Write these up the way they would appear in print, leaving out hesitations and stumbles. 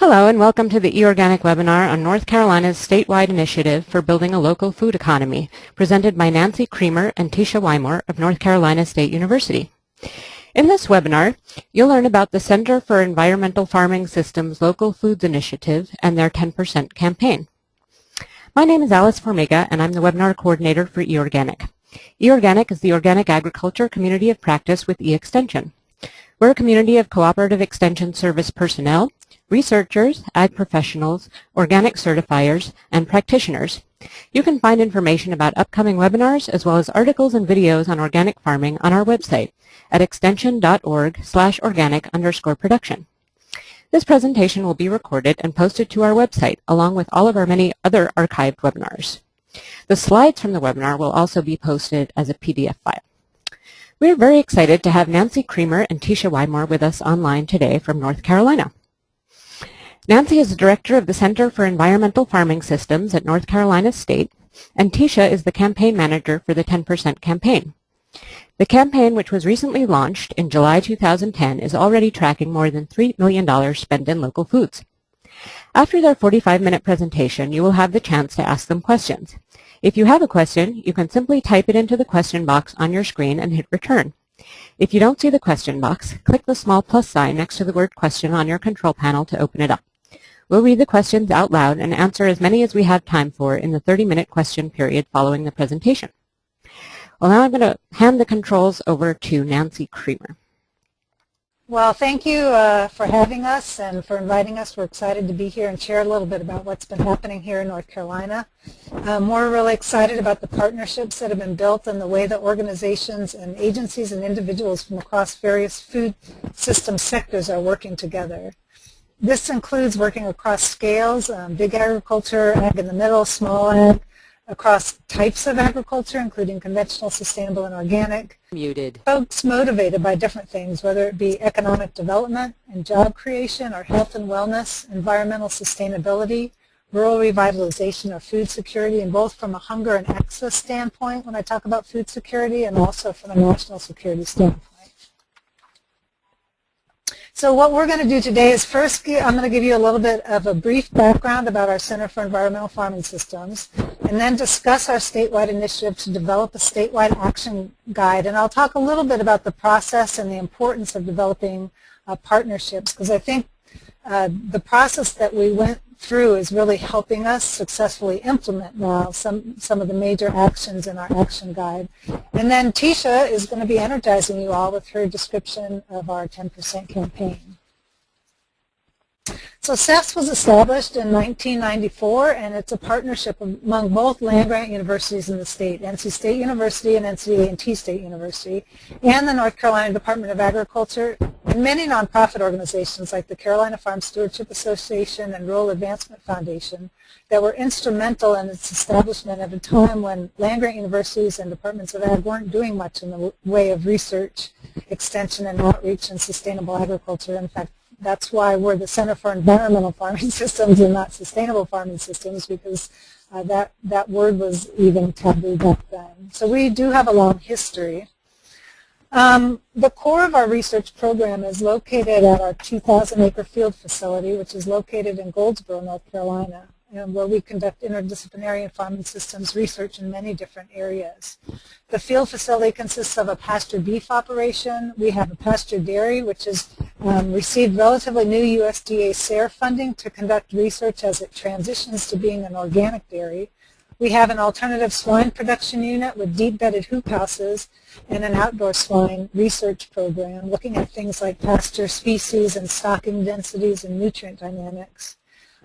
Hello and welcome to the eOrganic webinar on North Carolina's statewide initiative for building a local food economy, presented by Nancy Creamer and Teisha Wymore of North Carolina State University. In this webinar, you'll learn about the Center for Environmental Farming Systems Local Foods Initiative and their 10% campaign. My name is Alice Formiga and I'm the webinar coordinator for eOrganic. eOrganic is the organic agriculture community of practice with eExtension. We're a community of Cooperative Extension service personnel, researchers, ag professionals, organic certifiers, and practitioners. You can find information about upcoming webinars as well as articles and videos on organic farming on our website at extension.org/organic_production. This presentation will be recorded and posted to our website along with all of our many other archived webinars. The slides from the webinar will also be posted as a PDF file. We are very excited to have Nancy Creamer and Teisha Wymore with us online today from North Carolina. Nancy is the director of the Center for Environmental Farming Systems at North Carolina State, and Teisha is the campaign manager for the 10% campaign. The campaign, which was recently launched in July 2010, is already tracking more than $3 million spent in local foods. After their 45-minute presentation, you will have the chance to ask them questions. If you have a question, you can simply type it into the question box on your screen and hit return. If you don't see the question box, click the small plus sign next to the word question on your control panel to open it up. We'll read the questions out loud and answer as many as we have time for in the 30-minute question period following the presentation. Well, now I'm going to hand the controls over to Nancy Creamer. Well, thank you for having us and for inviting us. We're excited to be here and share a little bit about what's been happening here in North Carolina. We're really excited about the partnerships that have been built and the way that organizations and agencies and individuals from across various food system sectors are working together. This includes working across scales, big agriculture, ag in the middle, small ag, across types of agriculture, including conventional, sustainable, and organic. Muted. Folks motivated by different things, whether it be economic development and job creation, or health and wellness, environmental sustainability, rural revitalization, or food security, and both from a hunger and access standpoint when I talk about food security, and also from a national security standpoint. So what we're going to do today is first, I'm going to give you a little bit of a brief background about our Center for Environmental Farming Systems, and then discuss our statewide initiative to develop a statewide action guide. And I'll talk a little bit about the process and the importance of developing partnerships, because I think the process that we went through is really helping us successfully implement now some of the major actions in our action guide. And then Teisha is going to be energizing you all with her description of our 10% campaign. So CEFS was established in 1994, and it's a partnership among both land-grant universities in the state, NC State University and NCA&T State University, and the North Carolina Department of Agriculture, and many nonprofit organizations like the Carolina Farm Stewardship Association and Rural Advancement Foundation that were instrumental in its establishment at a time when land-grant universities and departments of ag weren't doing much in the way of research, extension, and outreach in sustainable agriculture. In fact, that's why we're the Center for Environmental Farming Systems and not Sustainable Farming Systems, because that word was even taboo back then. So we do have a long history. The core of our research program is located at our 2,000-acre field facility, which is located in Goldsboro, North Carolina, where we conduct interdisciplinary and farming systems research in many different areas. The field facility consists of a pasture beef operation. We have a pasture dairy, which has received relatively new USDA SARE funding to conduct research as it transitions to being an organic dairy. We have an alternative swine production unit with deep-bedded hoop houses and an outdoor swine research program looking at things like pasture species and stocking densities and nutrient dynamics.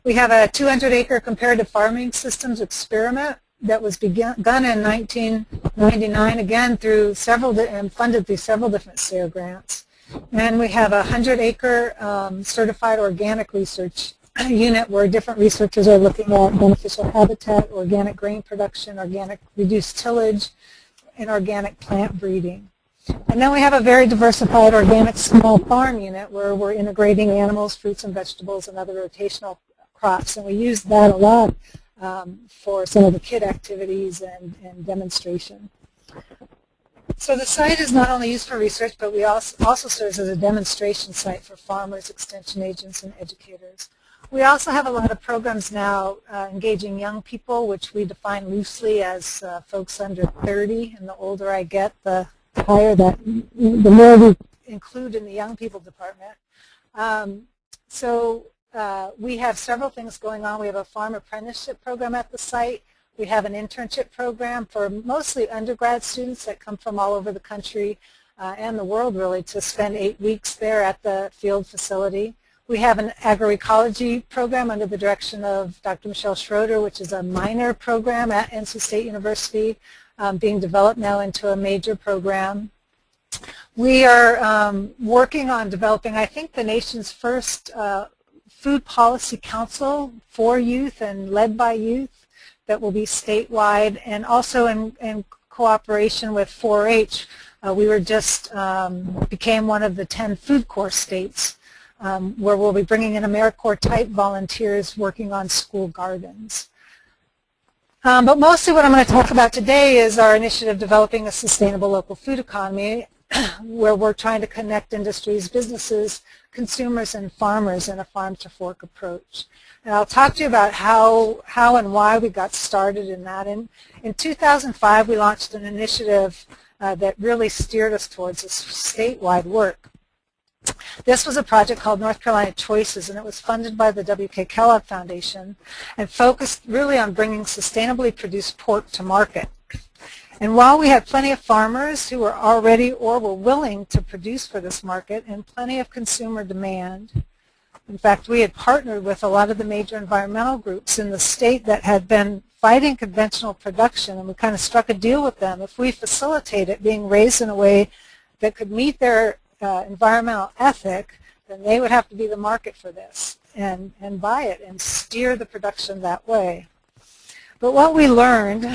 We have a 200-acre comparative farming systems experiment that was begun in 1999, again through and funded through several different SARE grants. And we have a 100-acre certified organic research unit where different researchers are looking at beneficial habitat, organic grain production, organic reduced tillage, and organic plant breeding. And then we have a very diversified organic small farm unit where we're integrating animals, fruits and vegetables, and other rotational crops. And we use that a lot for some of the kit activities and demonstration. So the site is not only used for research, but we also serves as a demonstration site for farmers, extension agents, and educators. We also have a lot of programs now engaging young people, which we define loosely as folks under 30. And the older I get, the higher that, the more we include in the young people department. We have several things going on. We have a farm apprenticeship program at the site. We have an internship program for mostly undergrad students that come from all over the country and the world, really, to spend 8 weeks there at the field facility. We have an agroecology program under the direction of Dr. Michelle Schroeder, which is a minor program at NC State University, being developed now into a major program. We are working on developing, I think, the nation's first food policy council for youth and led by youth that will be statewide, and also in cooperation with 4-H. We were just became one of the 10 food corps states where we'll be bringing in AmeriCorps type volunteers working on school gardens. But mostly what I'm going to talk about today is our initiative developing a sustainable local food economy, where we're trying to connect industries, businesses, consumers, and farmers in a farm-to-fork approach. And I'll talk to you about how and why we got started in that. In 2005, we launched an initiative that really steered us towards this statewide work. This was a project called North Carolina Choices, and it was funded by the W.K. Kellogg Foundation and focused really on bringing sustainably produced pork to market. And while we had plenty of farmers who were already or were willing to produce for this market and plenty of consumer demand, in fact, we had partnered with a lot of the major environmental groups in the state that had been fighting conventional production, and we kind of struck a deal with them. If we facilitate it being raised in a way that could meet their environmental ethic, then they would have to be the market for this and buy it and steer the production that way. But what we learned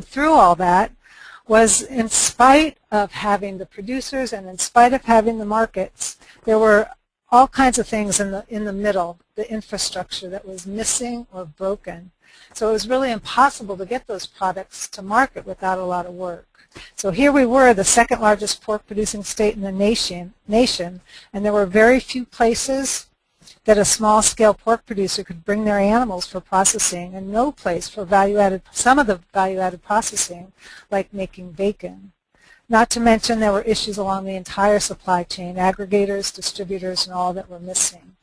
through all that was, in spite of having the producers and in spite of having the markets, there were all kinds of things in the middle, the infrastructure that was missing or broken. So it was really impossible to get those products to market without a lot of work. So here we were, the second largest pork producing state in the nation, and there were very few places that a small-scale pork producer could bring their animals for processing, and no place for some of the value-added processing, like making bacon. Not to mention there were issues along the entire supply chain, aggregators, distributors, and all that were missing.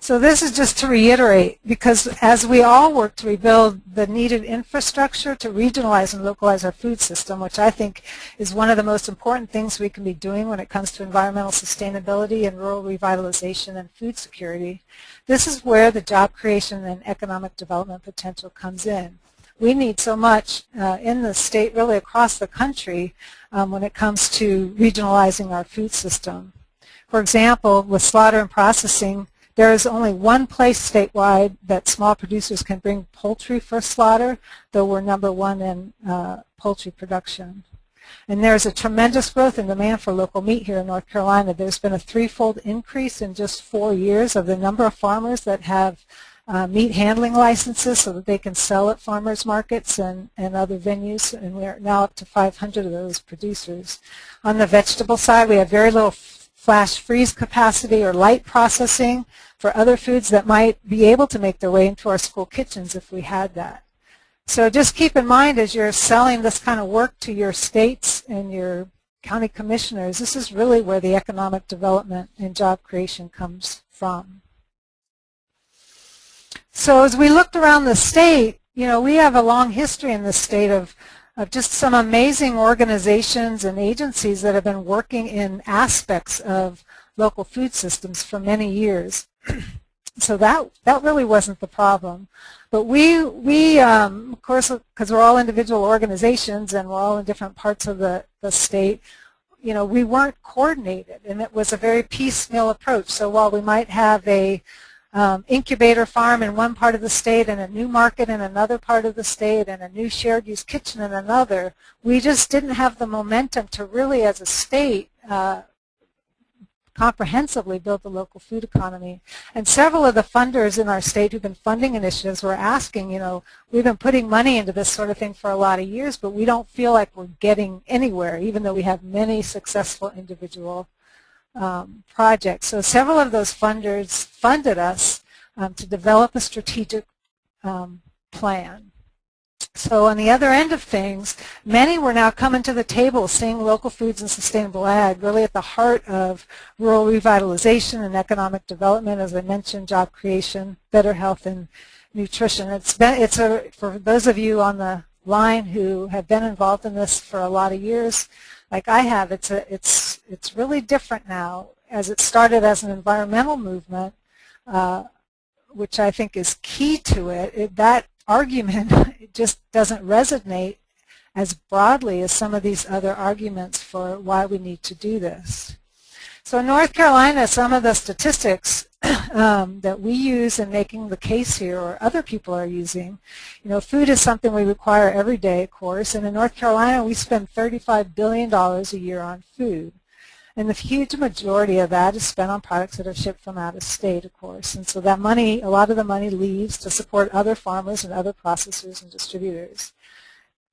So this is just to reiterate, because as we all work to rebuild the needed infrastructure to regionalize and localize our food system, which I think is one of the most important things we can be doing when it comes to environmental sustainability and rural revitalization and food security, this is where the job creation and economic development potential comes in. We need so much in the state, really across the country, when it comes to regionalizing our food system. For example, with slaughter and processing, there is only one place statewide that small producers can bring poultry for slaughter, though we're #1 in poultry production. And there's a tremendous growth in demand for local meat here in North Carolina. There's been a 3-fold increase in just 4 years of the number of farmers that have meat handling licenses so that they can sell at farmers markets and other venues, and we're now up to 500 of those producers. On the vegetable side, we have very little flash freeze capacity or light processing for other foods that might be able to make their way into our school kitchens if we had that. So just keep in mind, as you're selling this kind of work to your states and your county commissioners, this is really where the economic development and job creation comes from. So as we looked around the state, you know, we have a long history in the state of just some amazing organizations and agencies that have been working in aspects of local food systems for many years. So that really wasn't the problem. But we of course, because we're all individual organizations and we're all in different parts of the state, you know, we weren't coordinated, and it was a very piecemeal approach. So while we might have a incubator farm in one part of the state and a new market in another part of the state and a new shared use kitchen in another, we just didn't have the momentum to really, as a state, comprehensively build the local food economy. And several of the funders in our state who've been funding initiatives were asking, we've been putting money into this sort of thing for a lot of years, but we don't feel like we're getting anywhere, even though we have many successful individual projects. So several of those funders funded us to develop a strategic plan. So on the other end of things, many were now coming to the table seeing local foods and sustainable ag really at the heart of rural revitalization and economic development, as I mentioned, job creation, better health and nutrition. For those of you on the line who have been involved in this for a lot of years, like I have, it's really different now. As it started as an environmental movement, which I think is key to it, that argument it just doesn't resonate as broadly as some of these other arguments for why we need to do this. So in North Carolina, some of the statistics that we use in making the case here, or other people are using, food is something we require every day, of course, and in North Carolina we spend $35 billion a year on food. And the huge majority of that is spent on products that are shipped from out of state, of course. And so that money, a lot of the money leaves to support other farmers and other processors and distributors.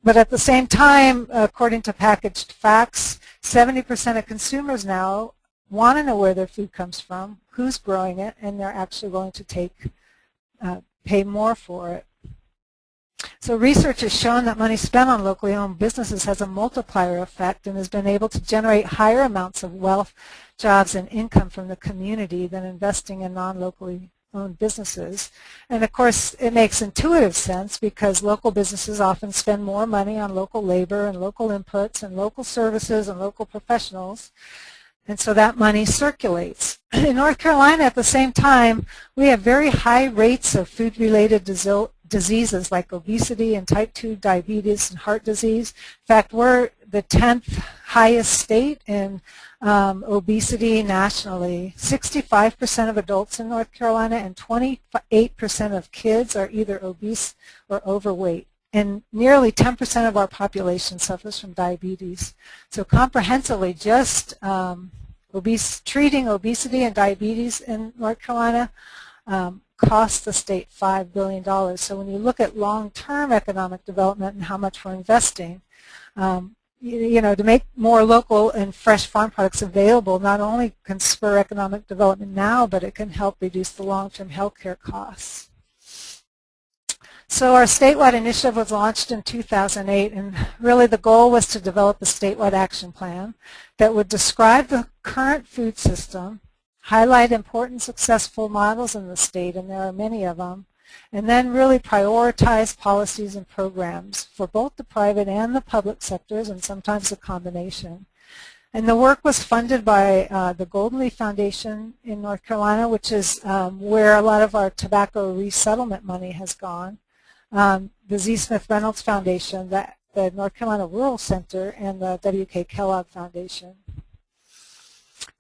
But at the same time, according to Packaged Facts, 70% of consumers now want to know where their food comes from, who's growing it, and they're actually willing to pay more for it. So research has shown that money spent on locally owned businesses has a multiplier effect and has been able to generate higher amounts of wealth, jobs, and income from the community than investing in non-locally owned businesses. And of course, it makes intuitive sense because local businesses often spend more money on local labor and local inputs and local services and local professionals. And so that money circulates. In North Carolina, at the same time, we have very high rates of food-related diseases like obesity and type 2 diabetes and heart disease. In fact, we're the 10th highest state in obesity nationally. 65% of adults in North Carolina and 28% of kids are either obese or overweight. And nearly 10% of our population suffers from diabetes. So comprehensively, just treating obesity and diabetes in North Carolina costs the state $5 billion. So when you look at long-term economic development and how much we're investing, to make more local and fresh farm products available not only can spur economic development now, but it can help reduce the long-term health care costs. So our statewide initiative was launched in 2008, and really the goal was to develop a statewide action plan that would describe the current food system, highlight important successful models in the state, and there are many of them, and then really prioritize policies and programs for both the private and the public sectors, and sometimes a combination. And the work was funded by the Golden Leaf Foundation in North Carolina, which is where a lot of our tobacco resettlement money has gone. The Z. Smith Reynolds Foundation, the North Carolina Rural Center, and the W.K. Kellogg Foundation.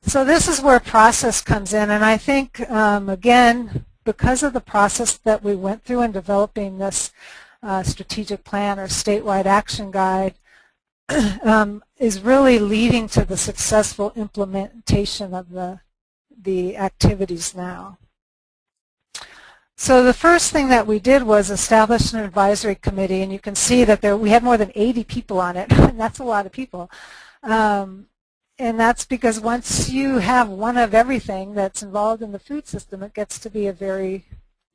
So this is where process comes in, and I think, again, because of the process that we went through in developing this strategic plan or statewide action guide, is really leading to the successful implementation of the activities now. So the first thing that we did was establish an advisory committee, and you can see that we had more than 80 people on it, and that's a lot of people. And that's because once you have one of everything that's involved in the food system, it gets to be a very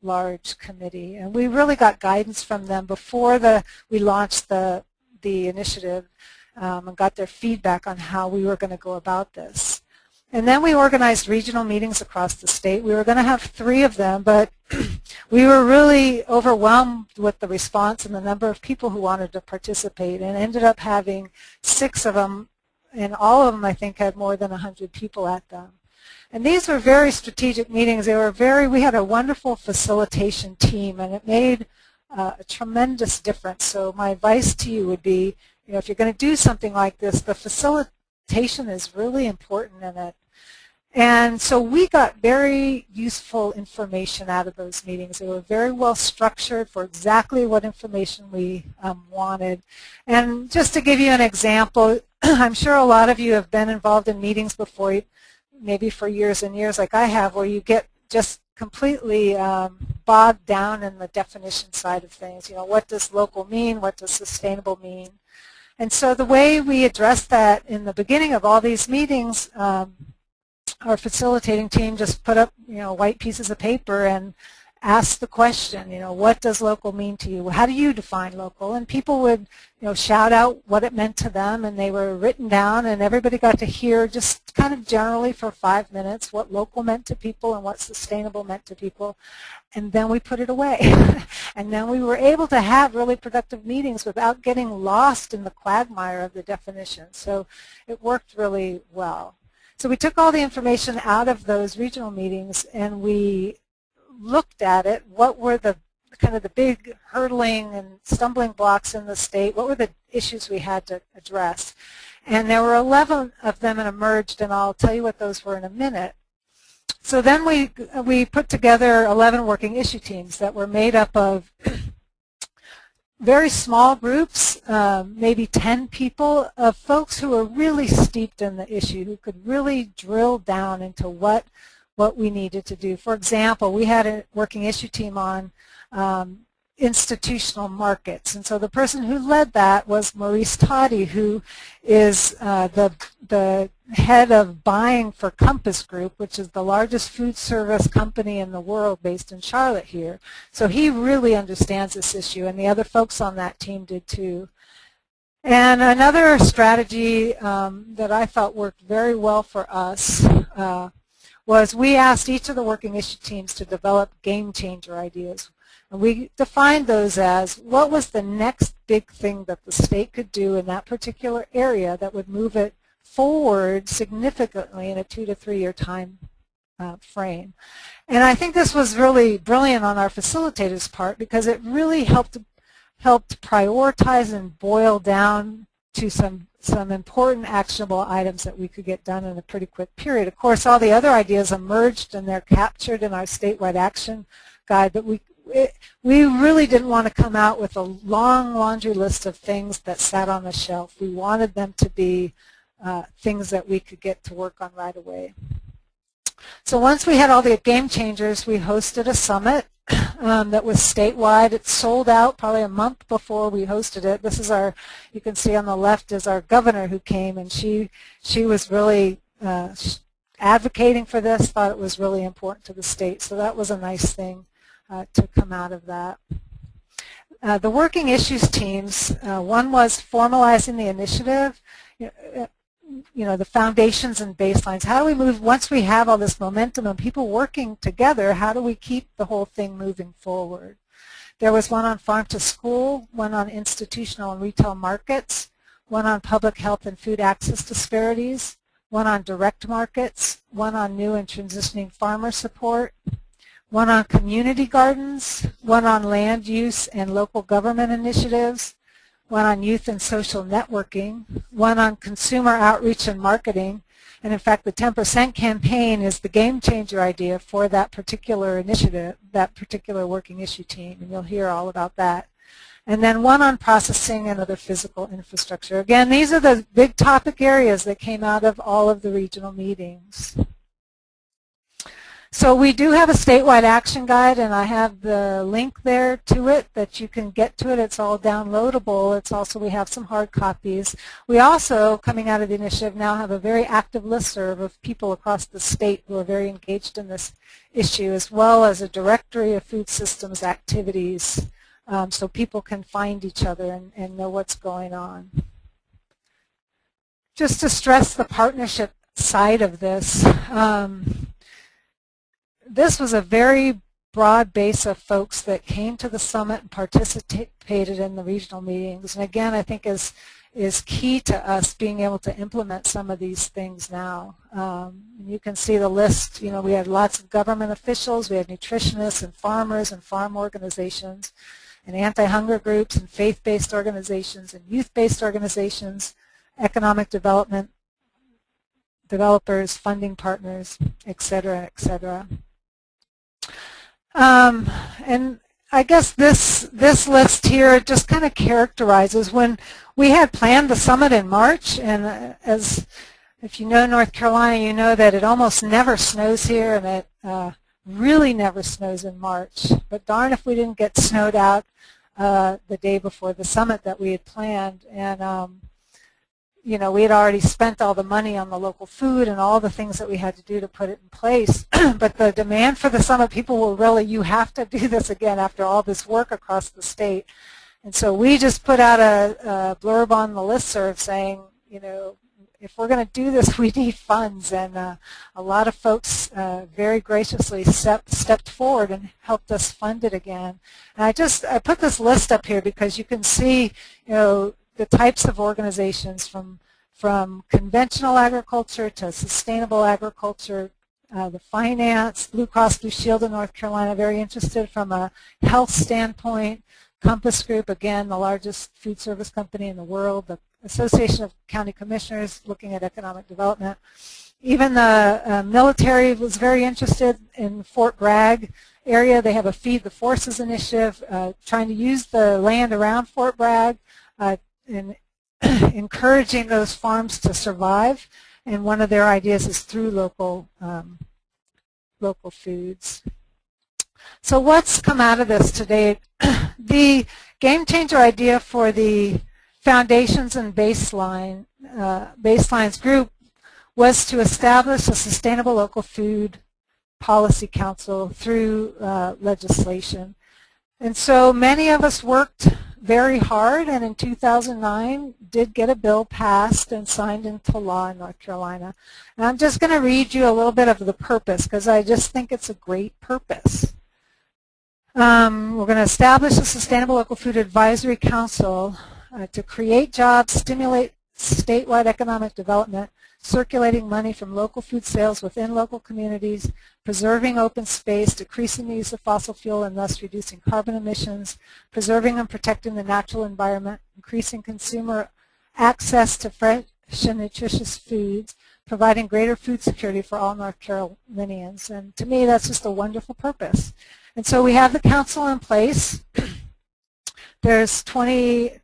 large committee. And we really got guidance from them before we launched the initiative and got their feedback on how we were going to go about this. And then we organized regional meetings across the state. We were going to have 3 of them, but we were really overwhelmed with the response and the number of people who wanted to participate, and ended up having 6 of them, and all of them, I think, had more than 100 people at them. And these were very strategic meetings. We had a wonderful facilitation team, and it made a tremendous difference. So my advice to you would be, if you're going to do something like this, the facilitation is really important in it. And so we got very useful information out of those meetings. They were very well structured for exactly what information we wanted. And just to give you an example, I'm sure a lot of you have been involved in meetings before. maybe for years and years like I have, where you get just completely bogged down in the definition side of things. You know, what does local mean? What does sustainable mean? And so the way we address that in the beginning of all these meetings, our facilitating team just put up, you know, white pieces of paper and asked the question, you know, what does local mean to you? How do you define local? And people would, you know, shout out what it meant to them, and they were written down, and everybody got to hear just kind of generally for 5 minutes what local meant to people and what sustainable meant to people. And then we put it away. And then we were able to have really productive meetings without getting lost in the quagmire of the definition. So it worked really well. So we took all the information out of those regional meetings and we looked at it. What were the kind of the big hurdling and stumbling blocks in the state? What were the issues we had to address? And there were 11 of them and emerged, and I'll tell you what those were in a minute. So then we put together 11 working issue teams that were made up of very small groups, maybe 10 people, of folks who were really steeped in the issue, who could really drill down into what we needed to do. For example, we had a working issue team on institutional markets, and so the person who led that was Maurice Toddy, who is the head of buying for Compass Group, which is the largest food service company in the world based in Charlotte here. So he really understands this issue, and the other folks on that team did too. And another strategy that I thought worked very well for us was we asked each of the working issue teams to develop game changer ideas. And we defined those as what was the next big thing that the state could do in that particular area that would move it forward significantly in a 2 to 3 year time frame. And I think this was really brilliant on our facilitators' part because it really helped prioritize and boil down to some important actionable items that we could get done in a pretty quick period. Of course, all the other ideas emerged and they're captured in our statewide action guide, but we really didn't want to come out with a long laundry list of things that sat on the shelf. We wanted them to be things that we could get to work on right away. So once we had all the game changers, we hosted a summit that was statewide. It sold out probably a month before we hosted it. This is our, you can see on the left is our governor who came, and she was really advocating for this, thought it was really important to the state. So that was a nice thing to come out of that. The working issues teams, one was formalizing the initiative. You know, the foundations and baselines. How do we move, once we have all this momentum and people working together, how do we keep the whole thing moving forward? There was one on farm to school, one on institutional and retail markets, one on public health and food access disparities, one on direct markets, one on new and transitioning farmer support, one on community gardens, one on land use and local government initiatives, one on youth and social networking, one on consumer outreach and marketing, and in fact the 10% campaign is the game changer idea for that particular initiative, that particular working issue team, and you'll hear all about that. And then one on processing and other physical infrastructure. Again, these are the big topic areas that came out of all of the regional meetings. So we do have a statewide action guide, and I have the link there to it that you can get to it. It's all downloadable. It's also, we have some hard copies. We also, coming out of the initiative, now have a very active listserv of people across the state who are very engaged in this issue, as well as a directory of food systems activities so people can find each other and know what's going on. Just to stress the partnership side of this, this was a very broad base of folks that came to the summit and participated in the regional meetings. And again, I think is key to us being able to implement some of these things now. You can see the list. You know, we had lots of government officials, we had nutritionists and farmers and farm organizations, and anti-hunger groups and faith-based organizations and youth-based organizations, economic development, developers, funding partners, et cetera, et cetera. And I guess this list here just kind of characterizes when we had planned the summit in March, and as If you know North Carolina, you know that it almost never snows here, and it really never snows in March. But darn if we didn't get snowed out the day before the summit that we had planned. And you know, we had already spent all the money on the local food and all the things that we had to do to put it in place. But the demand for the summit, people were really, you have to do this again after all this work across the state. And so we just put out a blurb on the listserv saying, you know, if we're going to do this, we need funds. And a lot of folks very graciously stepped forward and helped us fund it again. And I put this list up here because you can see, you know, the types of organizations from conventional agriculture to sustainable agriculture, the finance, Blue Cross Blue Shield in North Carolina, very interested from a health standpoint. Compass Group, again, the largest food service company in the world. The Association of County Commissioners looking at economic development. Even the military was very interested in Fort Bragg area. They have a Feed the Forces initiative trying to use the land around Fort Bragg and encouraging those farms to survive. And one of their ideas is through local foods. So what's come out of this today? The game changer idea for the foundations and baselines group was to establish a sustainable local food policy council through legislation. And so many of us worked very hard, and in 2009 did get a bill passed and signed into law in North Carolina. And I'm just going to read you a little bit of the purpose because I just think it's a great purpose. We're going to establish a Sustainable Local Food Advisory Council to create jobs, stimulate statewide economic development, circulating money from local food sales within local communities, preserving open space, decreasing the use of fossil fuel and thus reducing carbon emissions, preserving and protecting the natural environment, increasing consumer access to fresh and nutritious foods, providing greater food security for all North Carolinians. And to me, that's just a wonderful purpose. And so we have the council in place. There's 22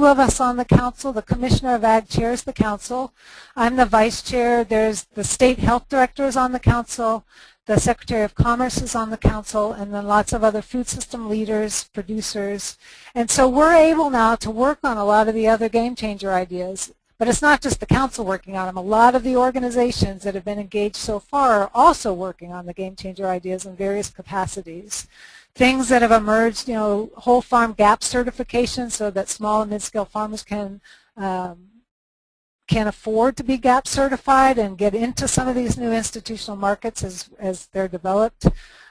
of us on the council. The Commissioner of Ag chairs the council. I'm the vice chair. There's the state health director is on the council. The Secretary of Commerce is on the council, and then lots of other food system leaders, producers. And so we're able now to work on a lot of the other game changer ideas. But it's not just the council working on them. A lot of the organizations that have been engaged so far are also working on the game changer ideas in various capacities. Things that have emerged, you know, whole farm gap certification so that small and mid-scale farmers can afford to be gap certified and get into some of these new institutional markets as they're developed.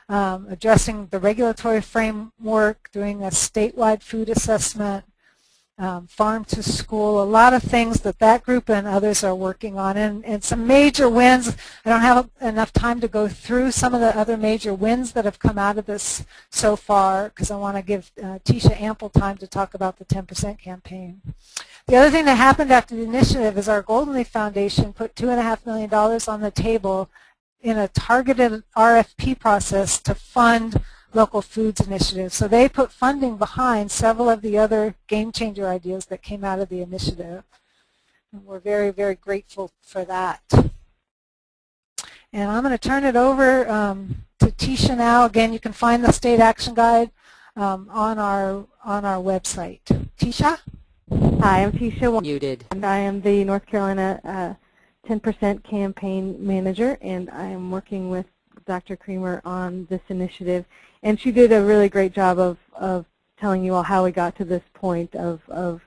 Addressing the regulatory framework, doing a statewide food assessment, farm to school, a lot of things that group and others are working on, and some major wins. I don't have enough time to go through some of the other major wins that have come out of this so far because I want to give Teisha ample time to talk about the 10% campaign. The other thing that happened after the initiative is our Golden Leaf Foundation put $2.5 million on the table in a targeted RFP process to fund local foods initiatives. So they put funding behind several of the other game changer ideas that came out of the initiative. And we're very, very grateful for that. And I'm going to turn it over to Teisha now. Again, you can find the State Action Guide on our website. Teisha? Hi, I'm Teisha Wymore, Muted. and I am the North Carolina 10% campaign manager, and I am working with Dr. Creamer on this initiative. And she did a really great job of telling you all how we got to this point of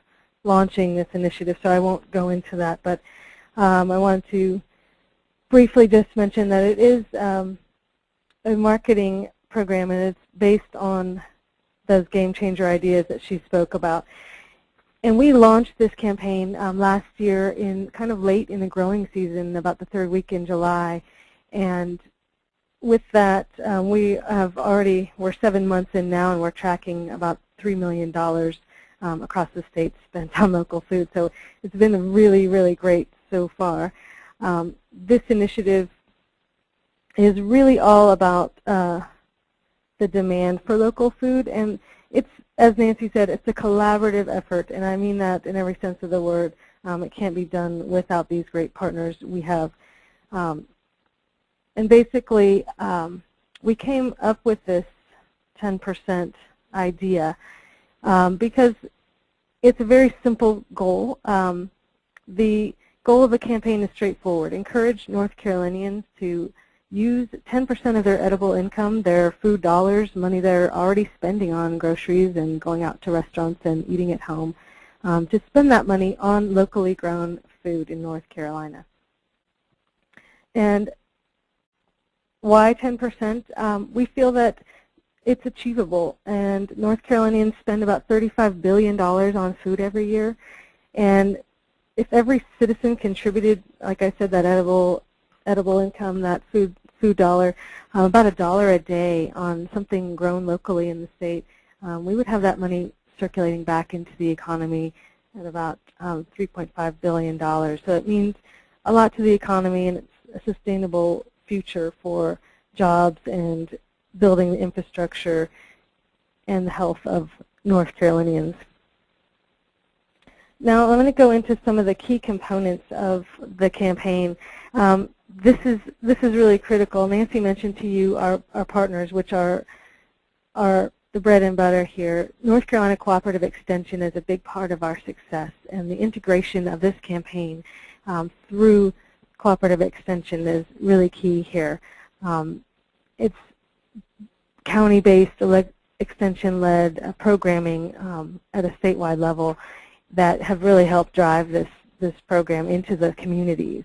launching this initiative, so I won't go into that. But I wanted to briefly just mention that it is a marketing program, and it's based on those game changer ideas that she spoke about. And we launched this campaign last year in kind of late in the growing season, about the third week in July. And with that, we're 7 months in now, and we're tracking about $3 million across the state spent on local food. So it's been really, really great so far. This initiative is really all about the demand for local food, and it's, as Nancy said, it's a collaborative effort, and I mean that in every sense of the word. It can't be done without these great partners we have. And basically, we came up with this 10% idea because it's a very simple goal. The goal of the campaign is straightforward. Encourage North Carolinians to use 10% of their edible income, their food dollars, money they're already spending on groceries and going out to restaurants and eating at home, to spend that money on locally grown food in North Carolina. And why 10%? We feel that it's achievable, and North Carolinians spend about $35 billion on food every year, and if every citizen contributed, like I said, that edible income, that food dollar, about $1 a day on something grown locally in the state, we would have that money circulating back into the economy at about $3.5 billion. So it means a lot to the economy, and it's a sustainable future for jobs and building the infrastructure and the health of North Carolinians. Now I'm going to go into some of the key components of the campaign. This is really critical. Nancy mentioned to you our partners, which are the bread and butter here. North Carolina Cooperative Extension is a big part of our success, and the integration of this campaign through Cooperative Extension is really key here. It's county-based, extension-led programming at a statewide level that have really helped drive this program into the communities.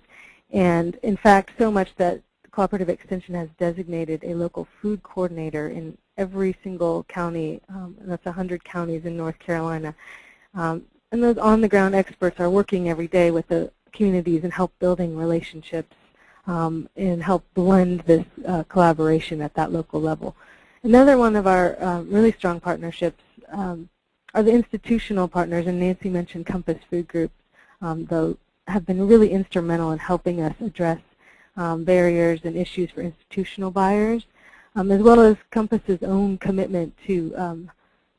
And in fact, so much that Cooperative Extension has designated a local food coordinator in every single county, and that's 100 counties in North Carolina. And those on-the-ground experts are working every day with the communities and help building relationships and help blend this collaboration at that local level. Another one of our really strong partnerships are the institutional partners, and Nancy mentioned Compass Food Group, though have been really instrumental in helping us address barriers and issues for institutional buyers, as well as Compass's own commitment to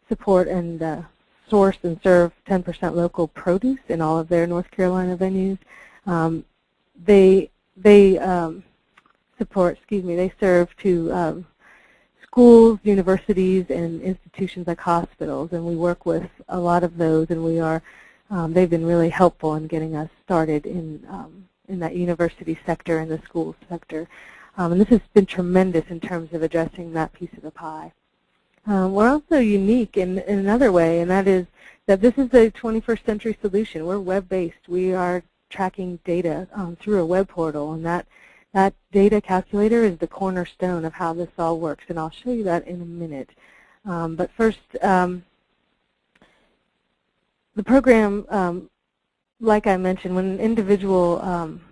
support and source and serve 10% local produce in all of their North Carolina venues. They serve to schools, universities, and institutions like hospitals, and we work with a lot of those, and they've been really helpful in getting us started in that university sector and the school sector. And this has been tremendous in terms of addressing that piece of the pie. We're also unique in another way, and that is that this is a 21st century solution. We're web-based. We are tracking data through a web portal, and that data calculator is the cornerstone of how this all works, and I'll show you that in a minute. But first, the program, like I mentioned, when an individual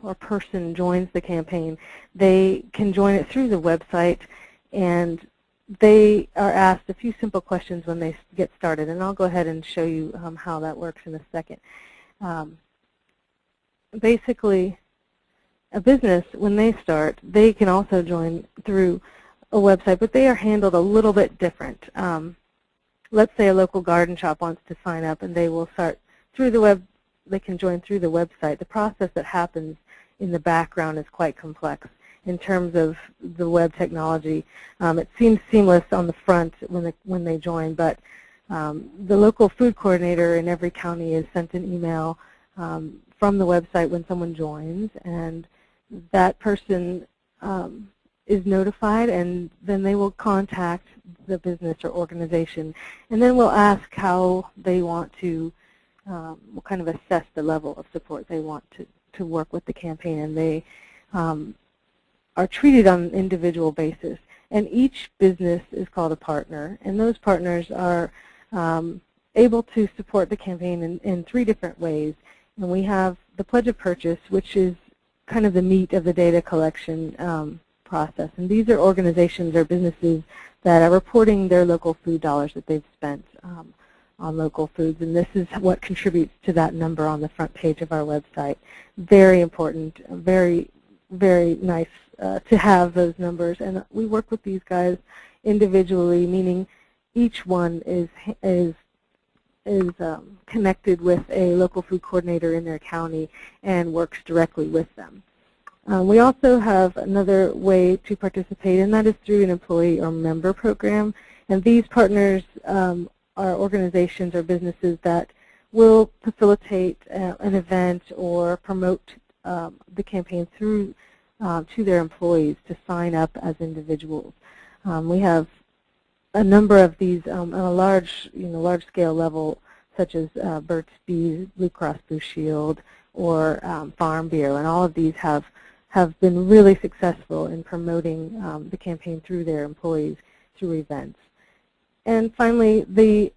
or person joins the campaign, they can join it through the website, and they are asked a few simple questions when they get started, and I'll go ahead and show you how that works in a second. Basically, a business, when they start, they can also join through a website, but they are handled a little bit different. Let's say a local garden shop wants to sign up, and they will start through the web. They can join through the website. The process that happens in the background is quite complex in terms of the web technology. It seems seamless on the front when they join, but the local food coordinator in every county is sent an email from the website when someone joins, and that person is notified, and then they will contact the business or organization, and then we'll ask how they want to, we'll kind of assess the level of support they want to work with the campaign, and they are treated on an individual basis. And each business is called a partner, and those partners are able to support the campaign in 3 different ways. And we have the pledge of purchase, which is kind of the meat of the data collection process. And these are organizations or businesses that are reporting their local food dollars that they've spent on local foods. And this is what contributes to that number on the front page of our website. Very important, very, very nice to have those numbers. And we work with these guys individually, meaning each one is connected with a local food coordinator in their county and works directly with them. We also have another way to participate, and that is through an employee or member program. And these partners are organizations or businesses that will facilitate an event or promote the campaign through to their employees to sign up as individuals. We have a number of these on a large scale level, such as Burt's Bees, Blue Cross Blue Shield, or Farm Bureau, and all of these have been really successful in promoting the campaign through their employees through events. And finally,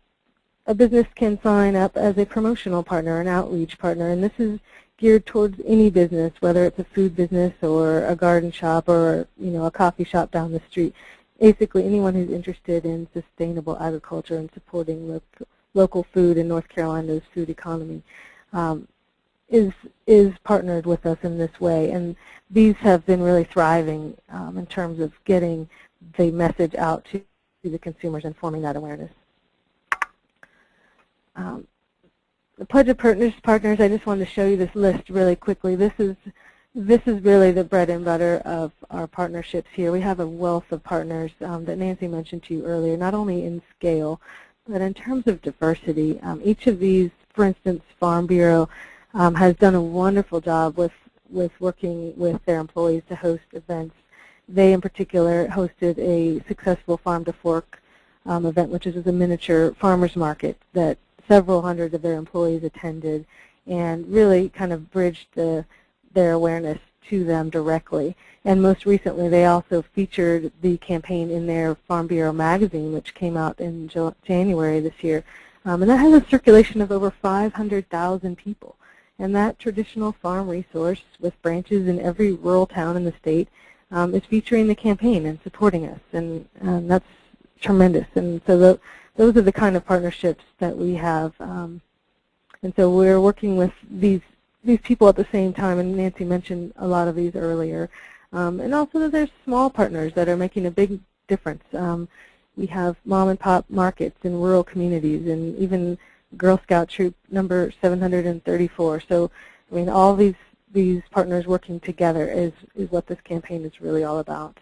a business can sign up as a promotional partner, an outreach partner, and this is geared towards any business, whether it's a food business or a garden shop or a coffee shop down the street. Basically, anyone who's interested in sustainable agriculture and supporting local food in North Carolina's food economy is partnered with us in this way. And these have been really thriving in terms of getting the message out to the consumers and forming that awareness. The Pledge of Partners, I just wanted to show you this list really quickly. This is really the bread and butter of our partnerships here. We have a wealth of partners that Nancy mentioned to you earlier, not only in scale, but in terms of diversity. Each of these, for instance, Farm Bureau has done a wonderful job with working with their employees to host events. They, in particular, hosted a successful Farm to Fork event, which is a miniature farmers market that several hundred of their employees attended, and really kind of bridged their awareness to them directly. And most recently, they also featured the campaign in their Farm Bureau magazine, which came out in January this year. And that has a circulation of over 500,000 people. And that traditional farm resource with branches in every rural town in the state is featuring the campaign and supporting us. And that's tremendous. And so those are the kind of partnerships that we have. And so we're working with these people at the same time, and Nancy mentioned a lot of these earlier. And also there's small partners that are making a big difference. We have mom and pop markets in rural communities, and even Girl Scout Troop number 734. So I mean, all these partners working together is what this campaign is really all about.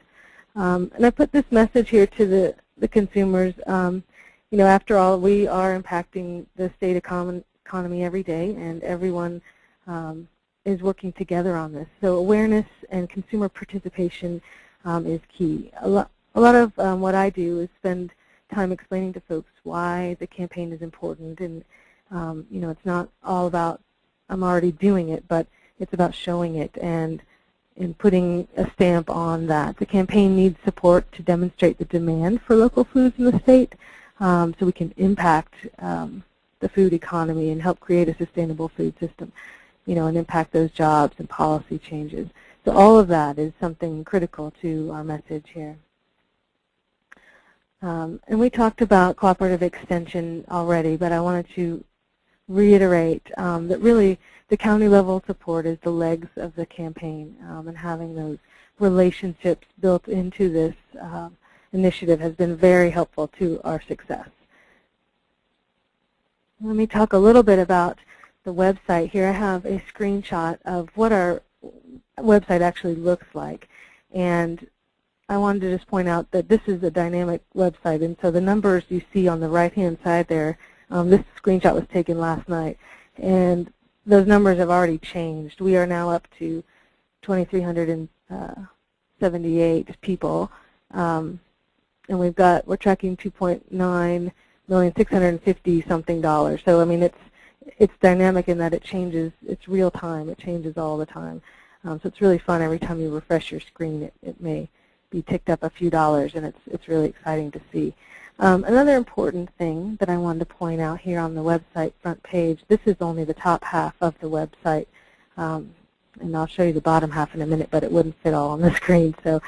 And I put this message here to the consumers. After all, we are impacting the state economy every day, and everyone is working together on this. So awareness and consumer participation is key. A lot of what I do is spend time explaining to folks why the campaign is important, and it's not all about I'm already doing it, but it's about showing it and putting a stamp on that. The campaign needs support to demonstrate the demand for local foods in the state, so we can impact the food economy and help create a sustainable food system, and impact those jobs and policy changes. So all of that is something critical to our message here. And we talked about cooperative extension already, but I wanted to reiterate that really the county level support is the legs of the campaign, and having those relationships built into this initiative has been very helpful to our success. Let me talk a little bit about the website. Here I have a screenshot of what our website actually looks like, and I wanted to just point out that this is a dynamic website, and so the numbers you see on the right-hand side there, this screenshot was taken last night, and those numbers have already changed. We are now up to 2,378 people, and we're tracking $2.9,650,000-something. So I mean, it's dynamic in that it changes. It's real time. It changes all the time. So it's really fun. Every time you refresh your screen, it may be ticked up a few dollars, and it's really exciting to see. Another important thing that I wanted to point out here on the website front page, this is only the top half of the website, and I'll show you the bottom half in a minute, but it wouldn't fit all on the screen. So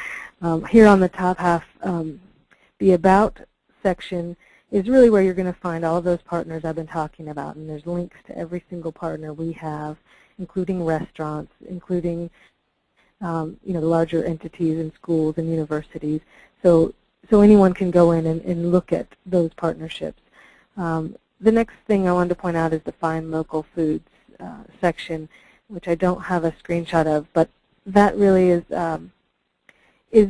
here on the top half, the About section is really where you're going to find all of those partners I've been talking about, and there's links to every single partner we have, including restaurants, including the larger entities and schools and universities. So anyone can go in and look at those partnerships. the next thing I wanted to point out is the Find Local Foods section, which I don't have a screenshot of, but that really is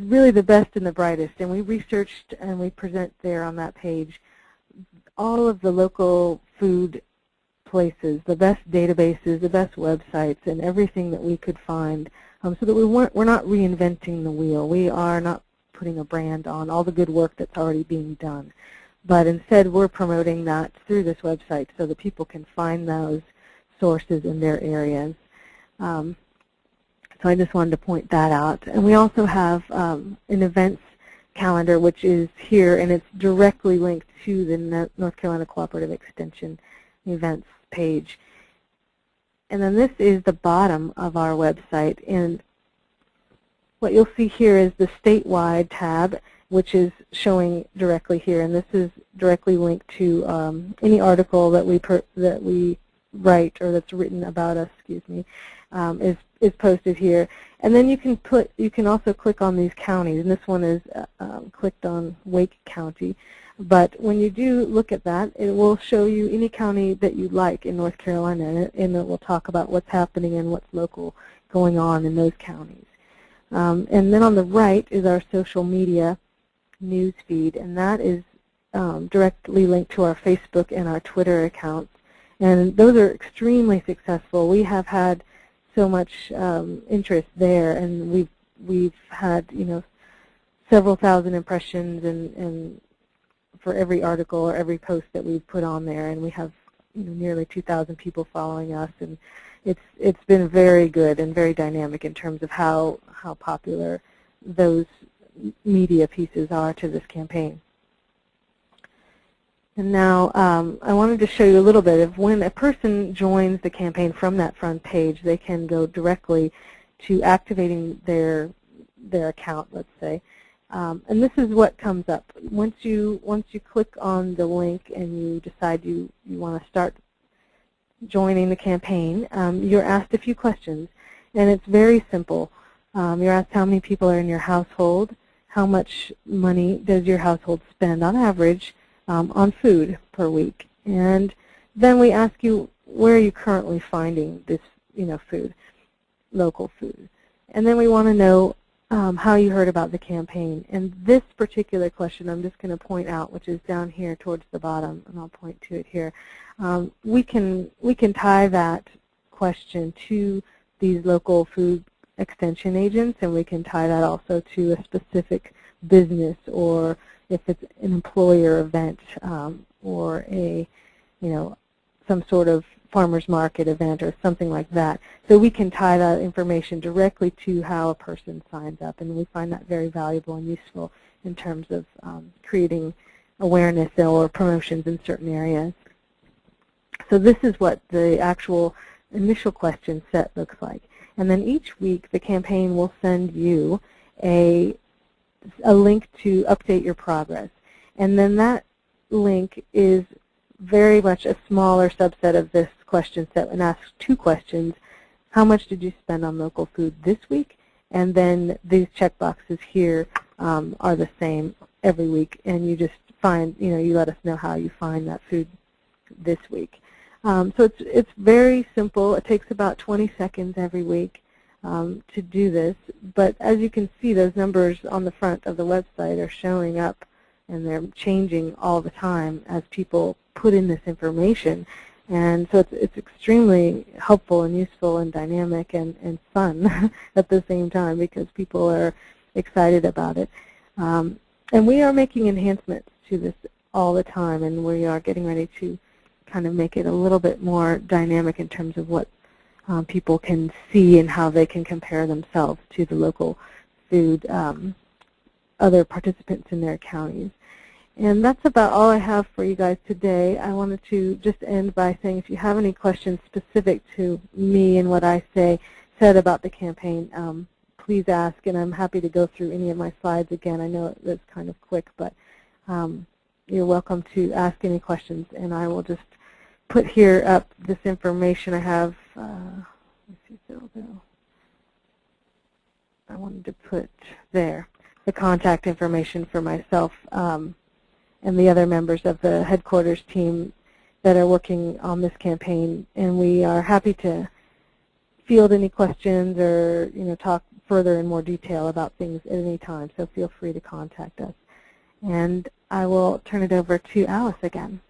really the best and the brightest. And we researched and we present there on that page all of the local food places, the best databases, the best websites, and everything that we could find, so that we're not reinventing the wheel. We are not putting a brand on all the good work that's already being done, but instead we're promoting that through this website so that people can find those sources in their areas. So I just wanted to point that out. And we also have an events calendar, which is here, and it's directly linked to the North Carolina Cooperative Extension events page. And then this is the bottom of our website, and what you'll see here is the statewide tab, which is showing directly here, and this is directly linked to any article that we write or that's written about us, is posted here. And then you can also click on these counties, and this one is clicked on Wake County. But when you do look at that, it will show you any county that you like in North Carolina, and it will talk about what's happening and what's local going on in those counties. And then on the right is our social media news feed, and that is directly linked to our Facebook and our Twitter accounts. And those are extremely successful. We have had so much interest there, and we've had several thousand impressions and for every article or every post that we've put on there, and we have nearly 2,000 people following us, and it's been very good and very dynamic in terms of how popular those media pieces are to this campaign. And now I wanted to show you a little bit of when a person joins the campaign from that front page, they can go directly to activating their account, let's say. And this is what comes up. Once you click on the link and you decide you want to start joining the campaign, you're asked a few questions, and it's very simple. You're asked how many people are in your household, how much money does your household spend on average on food per week, and then we ask you where are you currently finding this food, local food, and then we want to know how you heard about the campaign. And this particular question I'm just going to point out, which is down here towards the bottom, and I'll point to it here. We can tie that question to these local food extension agents, and we can tie that also to a specific business, or if it's an employer event or a some sort of farmers market event or something like that. So we can tie that information directly to how a person signs up, and we find that very valuable and useful in terms of creating awareness or promotions in certain areas. So this is what the actual initial question set looks like. And then each week the campaign will send you a link to update your progress. And then that link is very much a smaller subset of this question set and asks two questions. How much did you spend on local food this week? And then these checkboxes here are the same every week, and you just find, you let us know how you find that food this week. So it's very simple. It takes about 20 seconds every week to do this, but as you can see, those numbers on the front of the website are showing up, and they're changing all the time as people put in this information. And so it's extremely helpful and useful and dynamic and fun at the same time, because people are excited about it. And we are making enhancements to this all the time, and we are getting ready to kind of make it a little bit more dynamic in terms of what people can see and how they can compare themselves to the local food other participants in their counties. And that's about all I have for you guys today. I wanted to just end by saying if you have any questions specific to me and what I said about the campaign, please ask, and I'm happy to go through any of my slides again. I know it's kind of quick, but you're welcome to ask any questions, and I will just put here up this information I have. Let's see if it'll go. I wanted to put there the contact information for myself and the other members of the headquarters team. that are working on this campaign, and we are happy to field any questions or talk further in more detail about things at any time. So feel free to contact us. And I will turn it over to Alice again.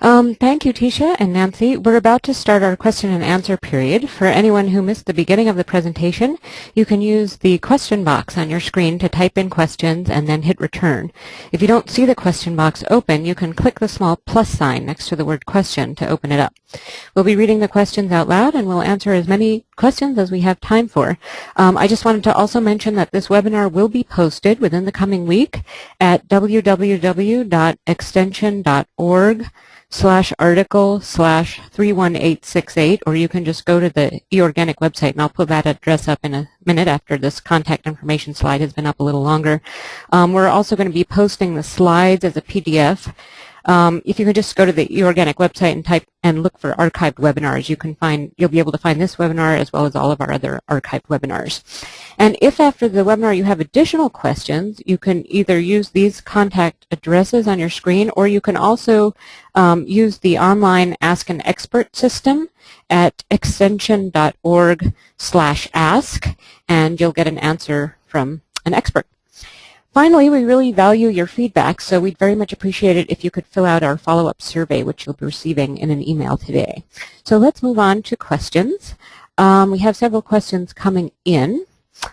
Thank you, Teisha and Nancy. We're about to start our question and answer period. For anyone who missed the beginning of the presentation, you can use the question box on your screen to type in questions and then hit return. If you don't see the question box open, you can click the small plus sign next to the word question to open it up. We'll be reading the questions out loud, and we'll answer as many questions as we have time for. I just wanted to also mention that this webinar will be posted within the coming week at www.extension.org/article/31868, or you can just go to the eOrganic website, and I'll put that address up in a minute after this contact information slide has been up a little longer. We're also going to be posting the slides as a PDF. If you can just go to the eOrganic website and type and look for archived webinars, you'll be able to find this webinar as well as all of our other archived webinars. And if after the webinar you have additional questions, you can either use these contact addresses on your screen, or you can also use the online Ask an Expert system at extension.org/ask, and you'll get an answer from an expert. Finally, we really value your feedback, so we'd very much appreciate it if you could fill out our follow-up survey, which you'll be receiving in an email today. So let's move on to questions. We have several questions coming in.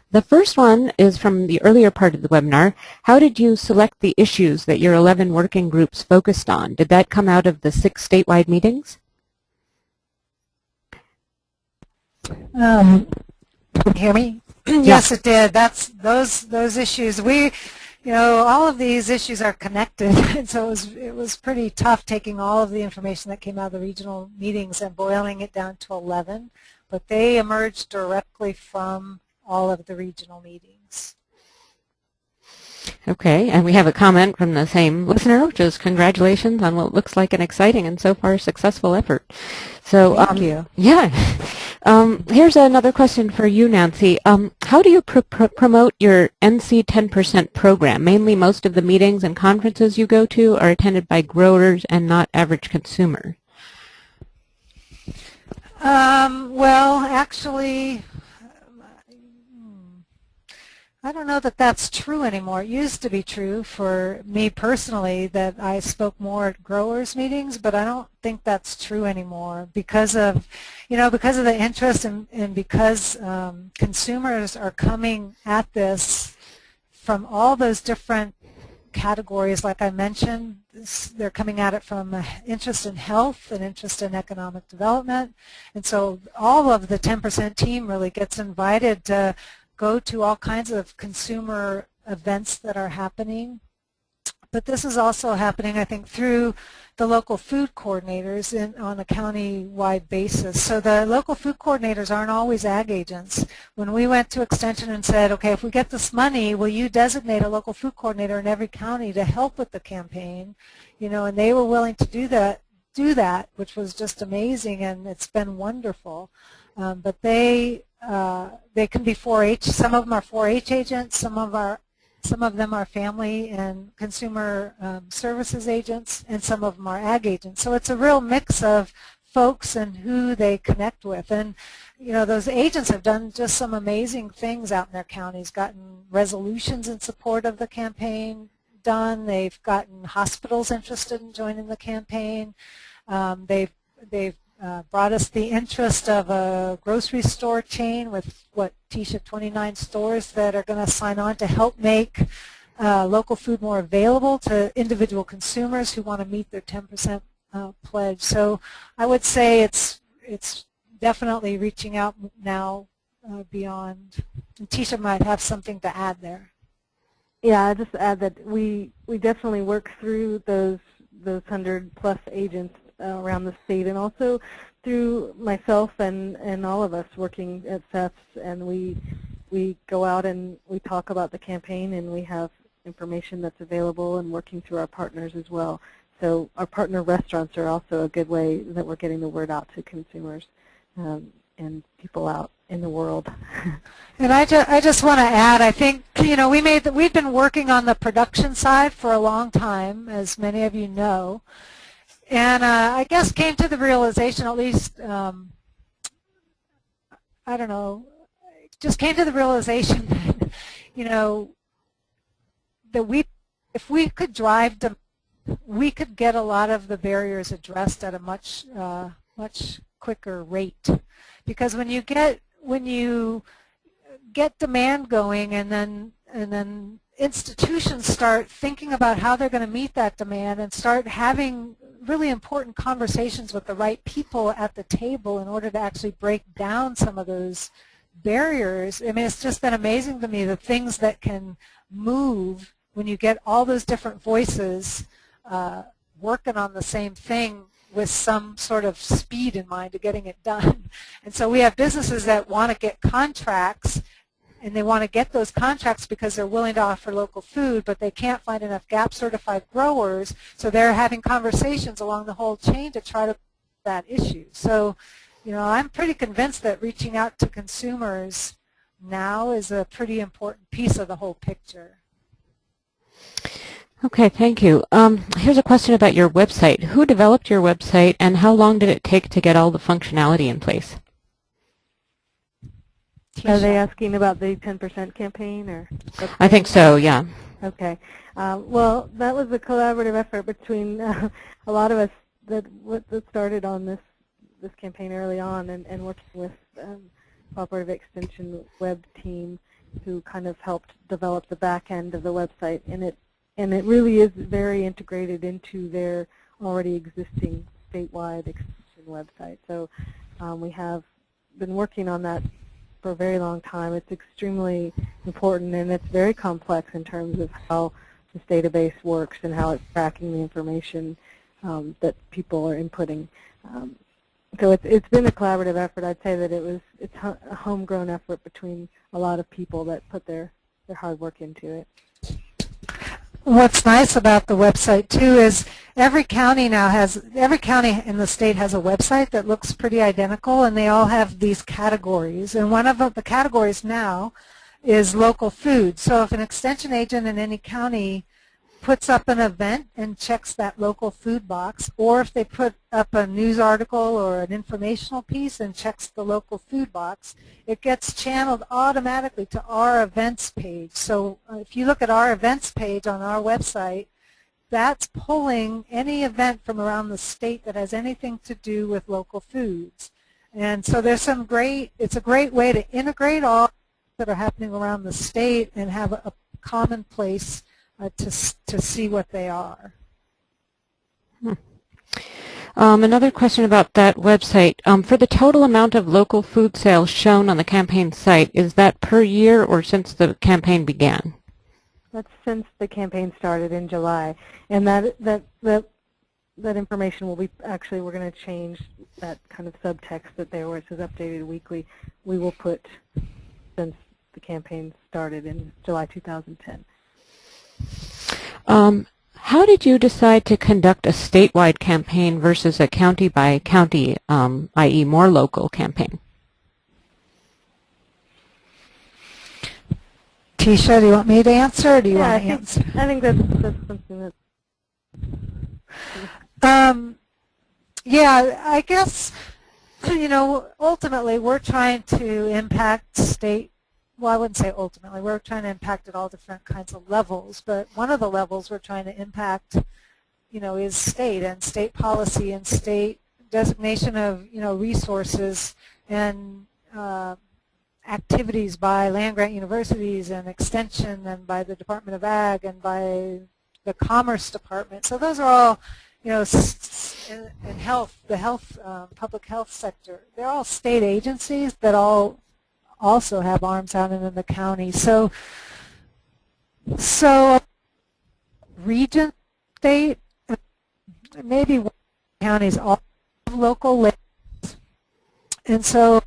The first one is from the earlier part of the webinar. How did you select the issues that your 11 working groups focused on? Did that come out of the 6 statewide meetings? Can you hear me? Yes, it did. That's those issues. All of these issues are connected, and so it was pretty tough taking all of the information that came out of the regional meetings and boiling it down to 11. But they emerged directly from all of the regional meetings. Okay, and we have a comment from the same listener, which is congratulations on what looks like an exciting and so far successful effort. So, Thank you. Yeah. Here's another question for you, Nancy. How do you promote your NC 10% program? Mainly most of the meetings and conferences you go to are attended by growers and not average consumers. Well, actually, I don't know that that's true anymore. It used to be true for me personally that I spoke more at growers meetings, but I don't think that's true anymore because of the interest and because consumers are coming at this from all those different categories. Like I mentioned, they're coming at it from an interest in health, an interest in economic development, and so all of the 10% team really gets invited to go to all kinds of consumer events that are happening. But this is also happening, I think, through the local food coordinators on a county-wide basis. So the local food coordinators aren't always ag agents. When we went to Extension and said, okay, if we get this money, will you designate a local food coordinator in every county to help with the campaign? And they were willing to do that, which was just amazing, and it's been wonderful. But they can be 4-H. Some of them are 4-H agents. Some of them are family and consumer services agents, and some of them are ag agents. So it's a real mix of folks and who they connect with. And those agents have done just some amazing things out in their counties. Gotten resolutions in support of the campaign done. They've gotten hospitals interested in joining the campaign. They've brought us the interest of a grocery store chain with, Teisha, 29 stores that are going to sign on to help make local food more available to individual consumers who want to meet their 10% pledge. So I would say it's definitely reaching out now beyond. And Teisha might have something to add there. Yeah, I'll just add that we definitely work through those 100+ agents around the state, and also through myself and all of us working at SEFs, and we go out and we talk about the campaign, and we have information that's available and working through our partners as well. So our partner restaurants are also a good way that we're getting the word out to consumers and people out in the world. And I just want to add, I think we've been working on the production side for a long time, as many of you know. And I guess came to the realization, at least, I don't know, just came to the realization that, that if we could drive demand, we could get a lot of the barriers addressed at a much quicker rate. Because when you get demand going, and then institutions start thinking about how they're going to meet that demand and start having really important conversations with the right people at the table in order to actually break down some of those barriers. I mean, it's just been amazing to me the things that can move when you get all those different voices working on the same thing with some sort of speed in mind to getting it done. And so we have businesses that want to get contracts, and they want to get those contracts because they're willing to offer local food, but they can't find enough GAP certified growers, so they're having conversations along the whole chain to try to that issue. So, I'm pretty convinced that reaching out to consumers now is a pretty important piece of the whole picture. Okay, thank you. Here's a question about your website. Who developed your website, and how long did it take to get all the functionality in place? Are they asking about the 10% campaign, or? I think so, yeah. Okay. Well, that was a collaborative effort between a lot of us that started on this campaign early on, and working with Cooperative Extension web team, who kind of helped develop the back end of the website, and it really is very integrated into their already existing statewide extension website. So we have been working on that for a very long time. It's extremely important, and it's very complex in terms of how this database works and how it's tracking the information that people are inputting. So it's been a collaborative effort. I'd say that it's a homegrown effort between a lot of people that put their hard work into it. What's nice about the website too is every county in the state has a website that looks pretty identical, and they all have these categories. And one of the categories now is local food. So if an extension agent in any county puts up an event and checks that local food box, or if they put up a news article or an informational piece and checks the local food box, it gets channeled automatically to our events page. So if you look at our events page on our website, that's pulling any event from around the state that has anything to do with local foods. And so there's it's a great way to integrate all that are happening around the state and have a common place to see what they are. Another question about that website. For the total amount of local food sales shown on the campaign site, is that per year or since the campaign began? That's since the campaign started in July, and that information will be we're going to change that kind of subtext that there where it says updated weekly. We will put since the campaign started in July 2010. How did you decide to conduct a statewide campaign versus a county-by-county, i.e. more local campaign? Teisha, do you want me to answer, or do you want to answer? I think that's something that... yeah, I guess, ultimately we're trying to impact state. Well, I wouldn't say ultimately. We're trying to impact at all different kinds of levels, but one of the levels we're trying to impact, is state and state policy and state designation of, resources and activities by land-grant universities and extension and by the Department of Ag and by the Commerce Department. So those are all, in health, the public health sector. They're all state agencies that all also have arms out in the county. So region, state, maybe counties all have local labels. And so,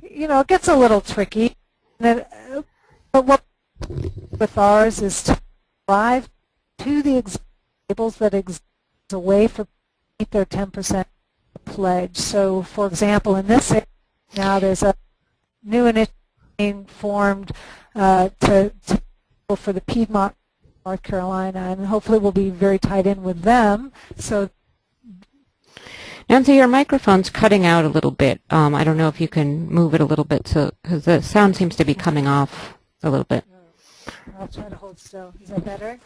it gets a little tricky. But what with ours is to drive to the labels that exist a way for meet their 10% pledge. So, for example, in this area now there's a new initiative being formed for the Piedmont, North Carolina, and hopefully we'll be very tied in with them. So Nancy, your microphone's cutting out a little bit. I don't know if you can move it a little bit, so because the sound seems to be coming off a little bit. I'll try to hold still. Is that better?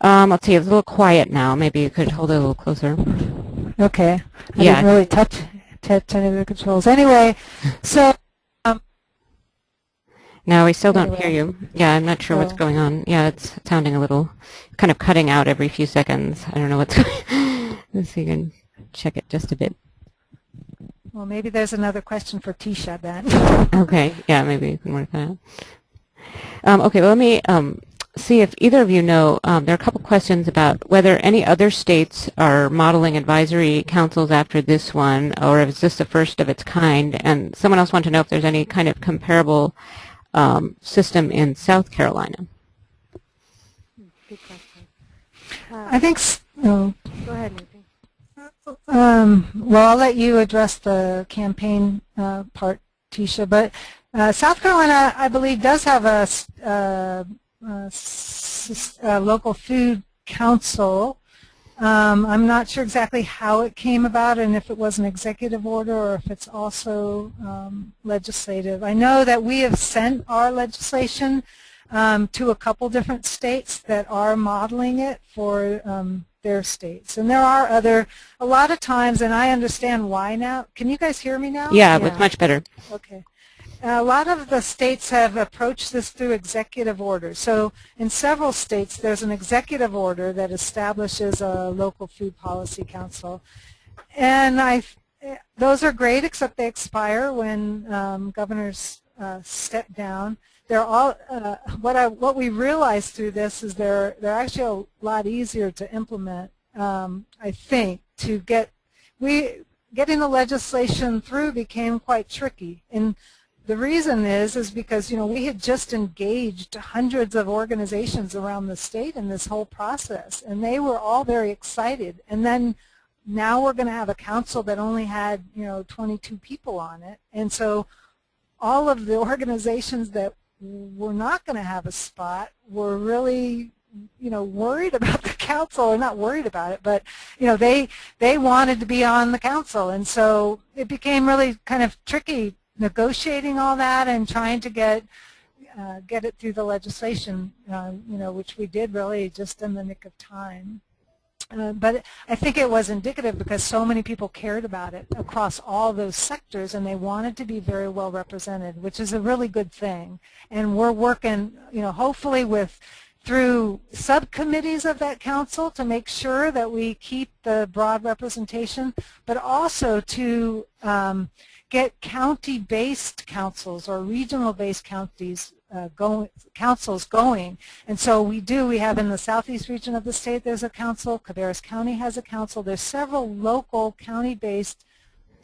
Let's see, it's a little quiet now. Maybe you could hold it a little closer. Okay. I Yeah. didn't really touch any of the controls. Anyway, so No, we still don't anyway, hear you. Yeah, I'm not sure what's going on. Yeah, it's sounding a little kind of cutting out every few seconds. I don't know what's going on. Let's see, you can check it just a bit. well, maybe there's another question for Teisha then. Okay, yeah, maybe you can work that out. Okay, well, let me see if either of you know, there are a couple questions about whether any other states are modeling advisory councils after this one, or if it's just the first of its kind. And someone else wanted to know if there's any kind of comparable system in South Carolina. Good question. I think Go ahead, Nancy. well, I'll let you address the campaign part, Teisha, but South Carolina, I believe, does have a local food council. I'm not sure exactly how it came about and if it was an executive order or if it's also legislative. I know that we have sent our legislation to a couple different states that are modeling it for their states. And there are a lot of times, and I understand why now. Can you guys hear me now? Yeah, it's much better. Okay. A lot of the states have approached this through executive orders. So in several states, there's an executive order that establishes a local food policy council. And those are great, except they expire when governors step down. They're all what we realized through this is they're actually a lot easier to implement. I think getting the legislation through became quite tricky. And the reason is because, we had just engaged hundreds of organizations around the state in this whole process, and they were all very excited. And then now we're going to have a council that only had, 22 people on it. And so all of the organizations that were not going to have a spot were really, worried about the council, or not worried about it, but, they wanted to be on the council. And so it became really kind of tricky negotiating all that and trying to get it through the legislation, which we did really just in the nick of time. But I think it was indicative because so many people cared about it across all those sectors, and they wanted to be very well represented, which is a really good thing. And we're working, hopefully through subcommittees of that council to make sure that we keep the broad representation, but also to get county-based councils or regional-based councils going. And so we have in the southeast region of the state, there's a council. Cabarrus County has a council. There's several local county-based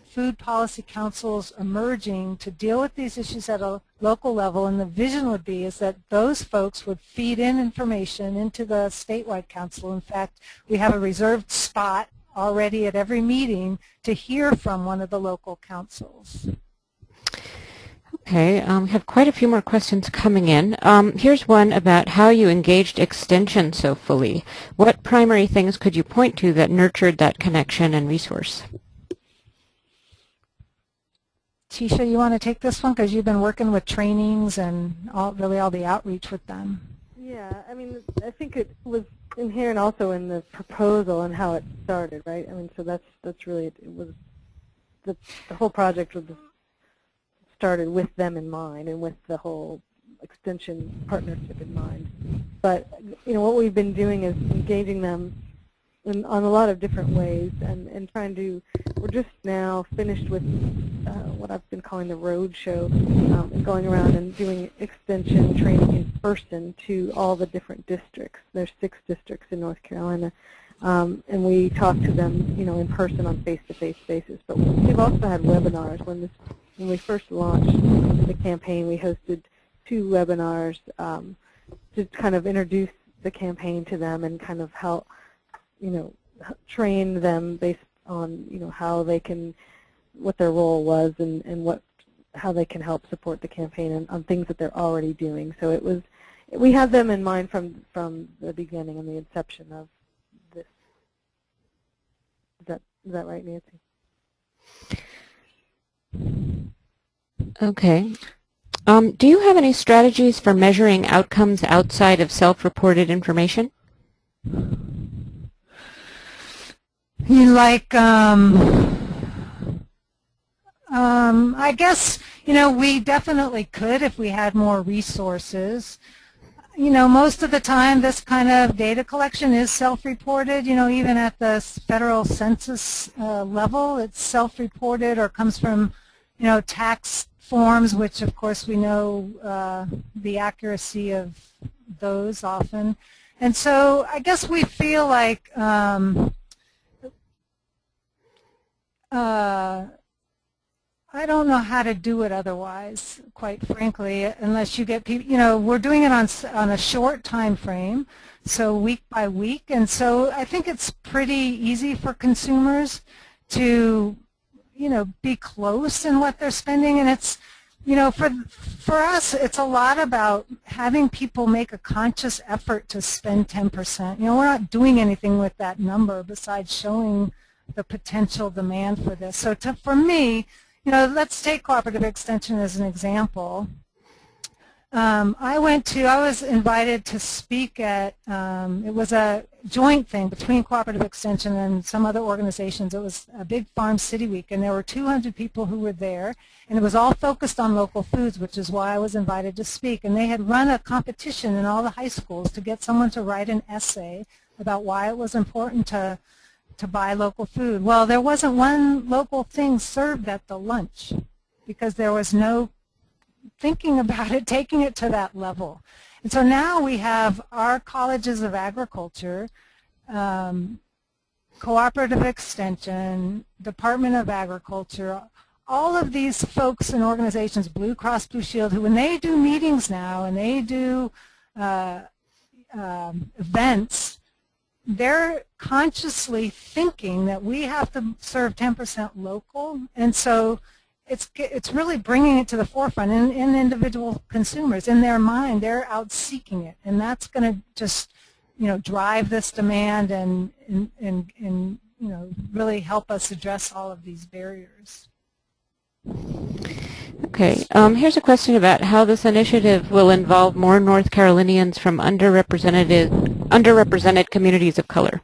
food policy councils emerging to deal with these issues at a local level. And the vision would be is that those folks would feed in information into the statewide council. In fact, we have a reserved spot already at every meeting to hear from one of the local councils. Okay, we have quite a few more questions coming in. Here's one about how you engaged Extension so fully. What primary things could you point to that nurtured that connection and resource? Teisha, you want to take this one because you've been working with trainings and really all the outreach with them. Yeah, I think it was inherent also in the proposal and how it started, right? So that's really it was the whole project was started with them in mind and with the whole extension partnership in mind. But what we've been doing is engaging them on a lot of different ways and trying to. We're just now finished with what I've been calling the road show, and going around and doing extension training in person to all the different districts. There's 6 districts in North Carolina, and we talk to them, in person on face-to-face basis. But we've also had webinars. When we first launched the campaign, we hosted 2 webinars to kind of introduce the campaign to them and kind of help, train them based on, how they can, what their role was and how they can help support the campaign on things that they're already doing. So we had them in mind from the beginning and the inception of this. Is that right, Nancy? Okay. Do you have any strategies for measuring outcomes outside of self-reported information? Like, I guess, we definitely could if we had more resources. Most of the time this kind of data collection is self-reported, even at the federal census level, it's self-reported or comes from, tax forms, which of course we know the accuracy of those often. And so I guess we feel like I don't know how to do it otherwise, quite frankly, unless you get people, we're doing it on a short time frame, so week by week, and so I think it's pretty easy for consumers to, be close in what they're spending, and it's, for us, it's a lot about having people make a conscious effort to spend 10%. We're not doing anything with that number besides showing the potential demand for this. So for me, let's take Cooperative Extension as an example. I was invited to speak at, it was a joint thing between Cooperative Extension and some other organizations. It was a big farm city week, and there were 200 people who were there, and it was all focused on local foods, which is why I was invited to speak. And they had run a competition in all the high schools to get someone to write an essay about why it was important to buy local food. Well, there wasn't one local thing served at the lunch because there was no thinking about it, taking it to that level. And so now we have our colleges of agriculture, Cooperative Extension, Department of Agriculture, all of these folks and organizations, Blue Cross Blue Shield, who when they do meetings now and they do events, they're consciously thinking that we have to serve 10% local, and so it's really bringing it to the forefront in individual consumers. In their mind, they're out seeking it, and that's going to just drive this demand and really help us address all of these barriers. Okay, here's a question about how this initiative will involve more North Carolinians from underrepresented communities of color.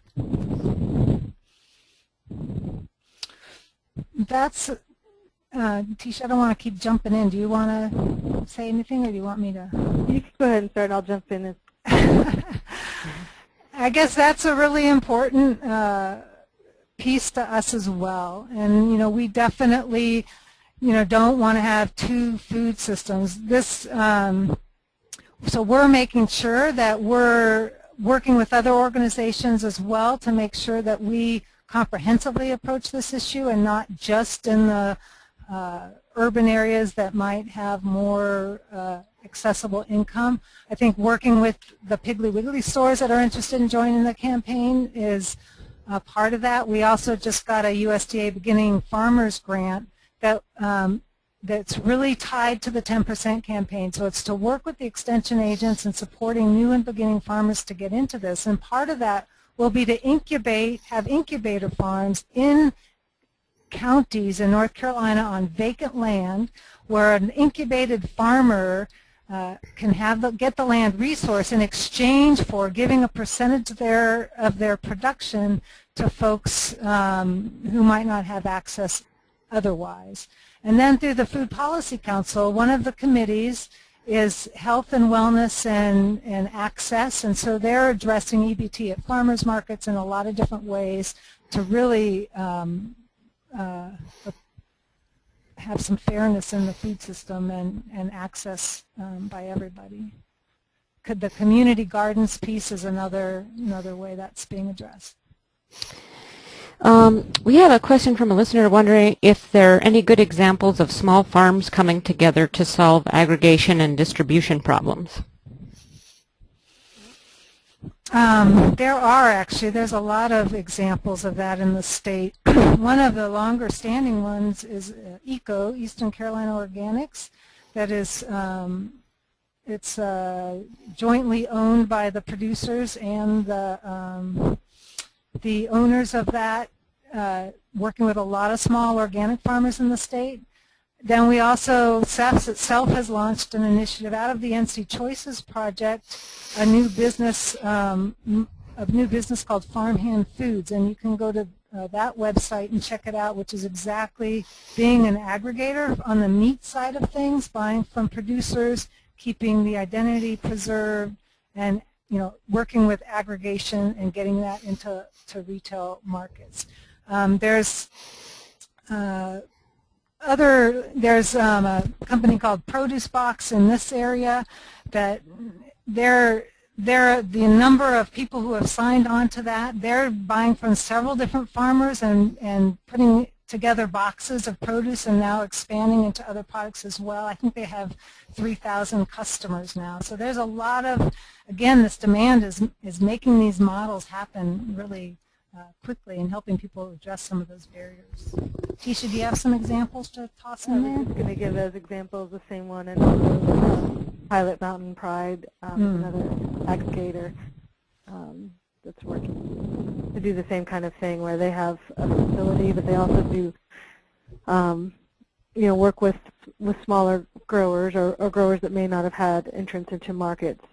That's, Teisha, I don't want to keep jumping in. Do you want to say anything, or do you want me to? You can go ahead and start. I'll jump in. I guess that's a really important piece to us as well. And, we definitely don't want to have two food systems. So we're making sure that we're working with other organizations as well to make sure that we comprehensively approach this issue and not just in the urban areas that might have more accessible income. I think working with the Piggly Wiggly stores that are interested in joining the campaign is part of that. We also just got a USDA Beginning Farmers grant that that's really tied to the 10% campaign. So it's to work with the extension agents and supporting new and beginning farmers to get into this. And part of that will be to have incubator farms in counties in North Carolina on vacant land where an incubated farmer can get the land resource in exchange for giving a percentage of their production to folks who might not have access otherwise. And then through the Food Policy Council, one of the committees is health and wellness and access, and so they're addressing EBT at farmers markets in a lot of different ways to really have some fairness in the food system and access by everybody. The community gardens piece is another way that's being addressed. We have a question from a listener wondering if there are any good examples of small farms coming together to solve aggregation and distribution problems. There are actually. There's a lot of examples of that in the state. One of the longer standing ones is ECO, Eastern Carolina Organics, that is it's jointly owned by the producers and the owners of that working with a lot of small organic farmers in the state. Then we also, SEFS itself has launched an initiative out of the NC Choices Project, a new business called Farmhand Foods, and you can go to that website and check it out, which is exactly being an aggregator on the meat side of things, buying from producers, keeping the identity preserved, and working with aggregation and getting that into retail markets. There's a company called Produce Box in this area that the number of people who have signed on to that, they're buying from several different farmers and putting together boxes of produce and now expanding into other products as well. I think they have 3,000 customers now. So there's a lot of, again, this demand is making these models happen really quickly and helping people address some of those barriers. Teisha, do you have some examples to toss in there? I was just going to give those examples, the same one, and also Pilot Mountain Pride, another aggregator that's working to do the same kind of thing, where they have a facility, but they also do, work with smaller growers or growers that may not have had entrance into markets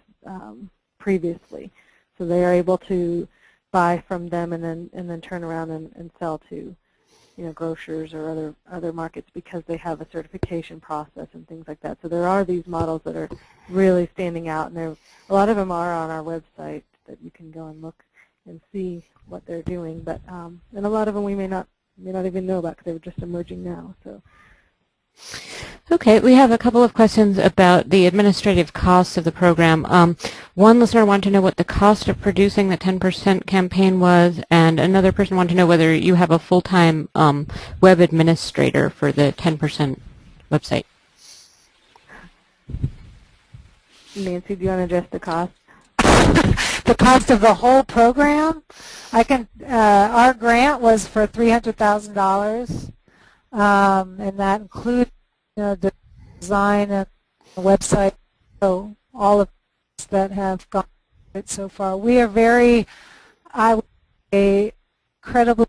previously. So they are able to buy from them and then turn around and sell to grocers or other markets because they have a certification process and things like that. So there are these models that are really standing out, and a lot of them are on our website that you can go and look and see what they're doing. But and a lot of them we may not even know about because they're just emerging now. So. Okay, we have a couple of questions about the administrative costs of the program. One listener wanted to know what the cost of producing the 10% campaign was, and another person wanted to know whether you have a full-time web administrator for the 10% website. Nancy, do you want to address the cost? The cost of the whole program? Our grant was for $300,000. And that includes the design and the website, so all of us that have gone through it so far. We are very, I would say, incredibly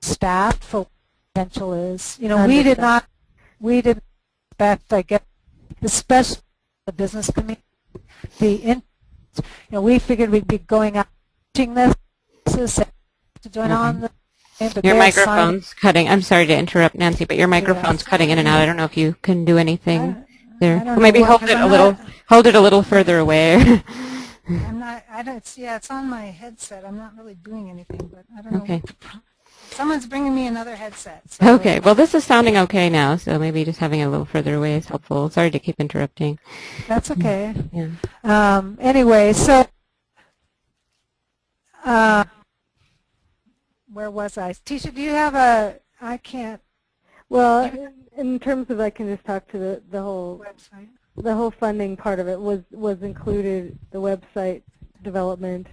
staffed for what potential is. We didn't expect, I guess, especially the business community, we figured we'd be going out teaching this to join on the. Your microphone's cutting. I'm sorry to interrupt, Nancy, but your microphone's cutting in and out. I don't know if you can do anything there. Or maybe hold it a little further away. It's on my headset. I'm not really doing anything, but I don't know. Okay. Someone's bringing me another headset. So okay. Well, this is sounding okay now, so maybe just having it a little further away is helpful. Sorry to keep interrupting. That's okay. Yeah. Anyway, so where was I? Teisha, do you have I can't. Well, in terms of, I can just talk to the whole website. The whole funding part of it was included, the website development,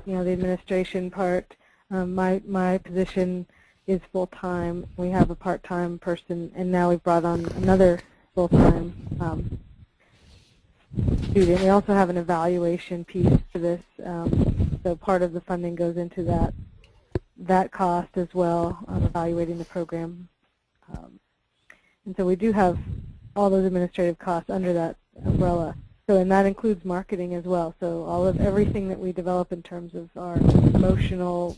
the administration part. My position is full-time. We have a part-time person, and now we've brought on another full-time student. We also have an evaluation piece for this, so part of the funding goes into that cost as well on evaluating the program. And so we do have all those administrative costs under that umbrella. So, and that includes marketing as well. So everything that we develop in terms of our promotional,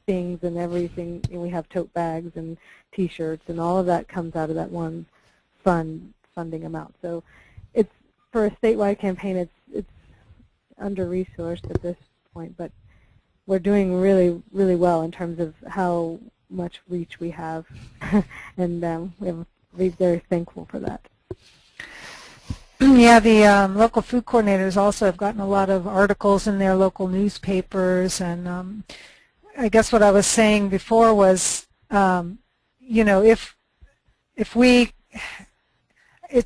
things and everything, we have tote bags and T-shirts, and all of that comes out of that one funding amount. So it's, for a statewide campaign, it's under-resourced at this point, but we're doing really, really well in terms of how much reach we have, and we're very thankful for that. Yeah, the local food coordinators also have gotten a lot of articles in their local newspapers, and I guess what I was saying before was, if we,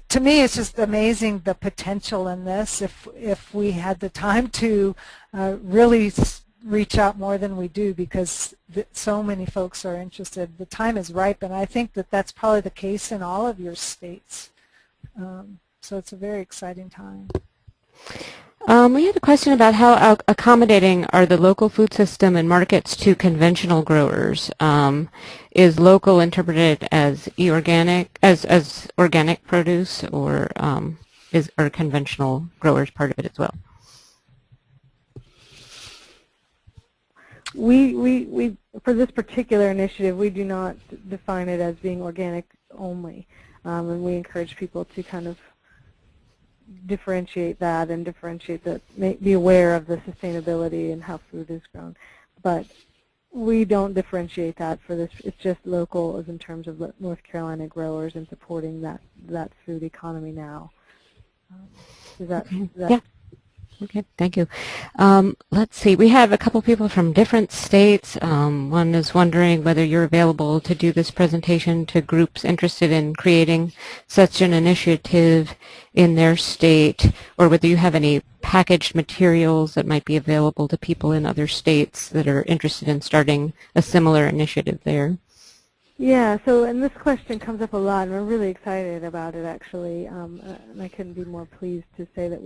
to me it's just amazing the potential in this. If we had the time to really reach out more than we do, because so many folks are interested. The time is ripe, and I think that that's probably the case in all of your states. So it's a very exciting time. We had a question about how accommodating are the local food system and markets to conventional growers. Is local interpreted as eOrganic, as organic produce, or are conventional growers part of it as well? We for this particular initiative, we do not define it as being organic only, and we encourage people to kind of differentiate that and be aware of the sustainability and how food is grown. But we don't differentiate that for this. It's just local as in terms of North Carolina growers and supporting that food economy now. Yeah. Okay, thank you. Let's see. We have a couple people from different states. One is wondering whether you're available to do this presentation to groups interested in creating such an initiative in their state, or whether you have any packaged materials that might be available to people in other states that are interested in starting a similar initiative there. Yeah, and this question comes up a lot, and we're really excited about it, actually. And I couldn't be more pleased to say that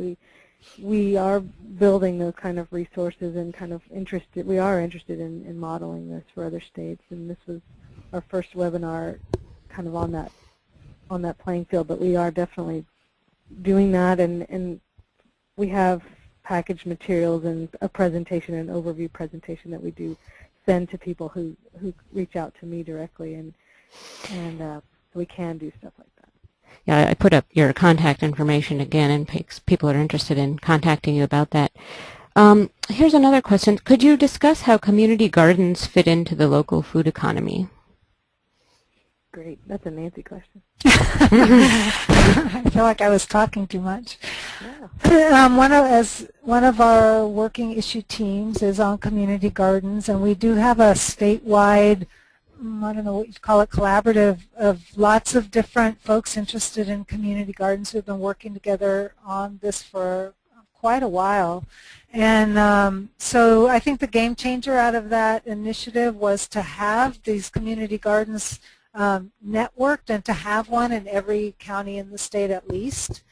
we are building those kind of resources and we are interested in modeling this for other states, and this was our first webinar kind of on that playing field, but we are definitely doing that, and we have packaged materials and a presentation, an overview presentation that we do send to people who reach out to me directly, and we can do stuff like that. Yeah, I put up your contact information again in case people are interested in contacting you about that. Here's another question. Could you discuss how community gardens fit into the local food economy? Great. That's a Nancy question. I feel like I was talking too much. Yeah. One of our working issue teams is on community gardens, and we do have a statewide, I don't know what you'd call it, collaborative of lots of different folks interested in community gardens who have been working together on this for quite a while. And so I think the game changer out of that initiative was to have these community gardens networked, and to have one in every county in the state at least.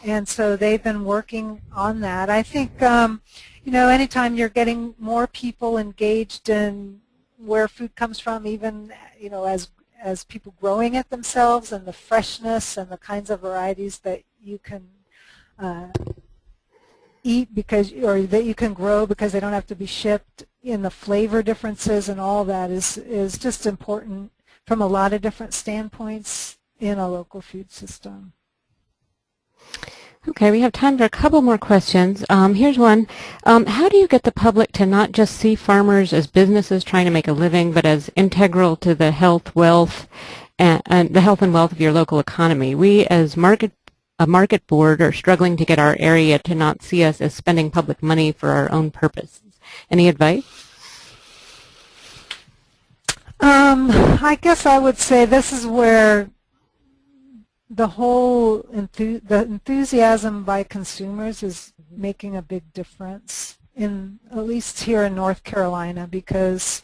And so they've been working on that. I think, you know, anytime you're getting more people engaged in where food comes from, even, you know, as people growing it themselves, and the freshness and the kinds of varieties that you can eat or that you can grow because they don't have to be shipped, in the flavor differences and all that is just important from a lot of different standpoints in a local food system. Okay, we have time for a couple more questions. Here's one. How do you get the public to not just see farmers as businesses trying to make a living, but as integral to the health, wealth, and the health and wealth of your local economy? We, as a market board, are struggling to get our area to not see us as spending public money for our own purposes. Any advice? I guess I would say this is where the whole the enthusiasm by consumers is making a big difference, at least here in North Carolina, because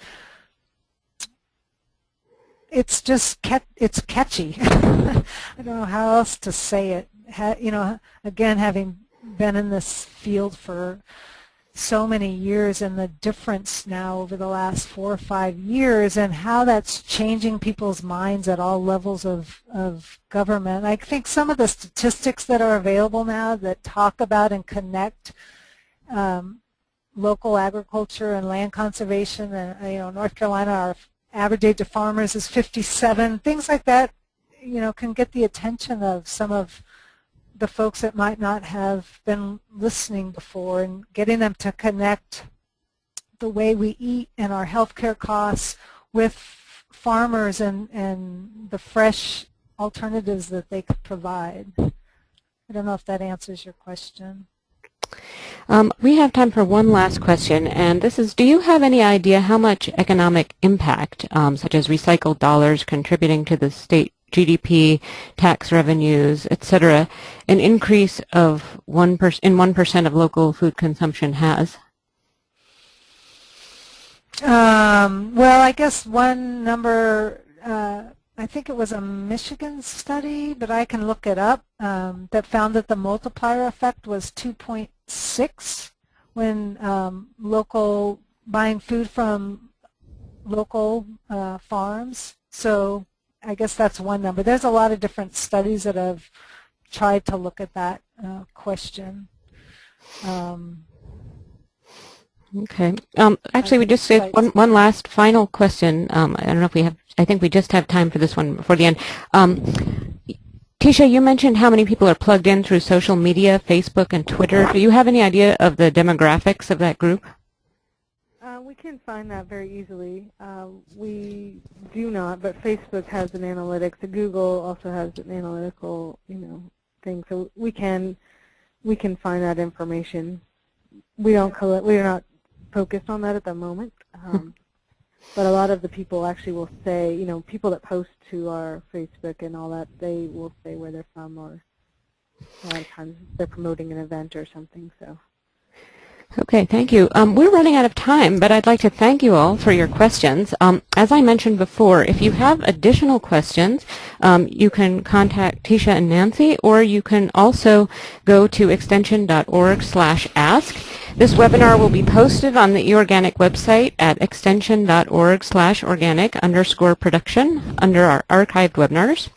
it's just it's catchy. I don't know how else to say it. You know, again, having been in this field for so many years, and the difference now over the last 4 or 5 years, and how that's changing people's minds at all levels of government. I think some of the statistics that are available now that talk about and connect local agriculture and land conservation, and you know, North Carolina, our average age of farmers is 57. Things like that, you know, can get the attention of some of the folks that might not have been listening before, and getting them to connect the way we eat and our healthcare costs with farmers and the fresh alternatives that they could provide. I don't know if that answers your question. We have time for one last question, and this is, do you have any idea how much economic impact, such as recycled dollars contributing to the state GDP, tax revenues, etc., an increase of 1% of local food consumption has? Well, I guess one number, I think it was a Michigan study, but I can look it up, that found that the multiplier effect was 2.6 6 when buying food from local farms. So I guess that's one number. There's a lot of different studies that have tried to look at that question. Okay. Actually, we just have one last final question. I don't know if we have, I think we just have time for this one before the end. Teisha, you mentioned how many people are plugged in through social media, Facebook and Twitter. Do you have any idea of the demographics of that group? We can find that very easily. We do not, but Facebook has an analytics. Google also has an analytical, thing. So we can find that information. We don't collect. We're not focused on that at the moment. But a lot of the people actually will say, people that post to our Facebook and all that, they will say where they're from, or a lot of times they're promoting an event or something. So. Okay, thank you. We're running out of time, but I'd like to thank you all for your questions. As I mentioned before, if you have additional questions, you can contact Teisha and Nancy, or you can also go to extension.org/ask. This webinar will be posted on the eOrganic website at extension.org/organic_production under our archived webinars.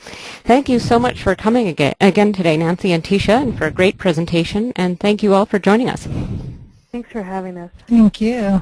Thank you so much for coming again today, Nancy and Teisha, and for a great presentation, and thank you all for joining us. Thanks for having us. Thank you.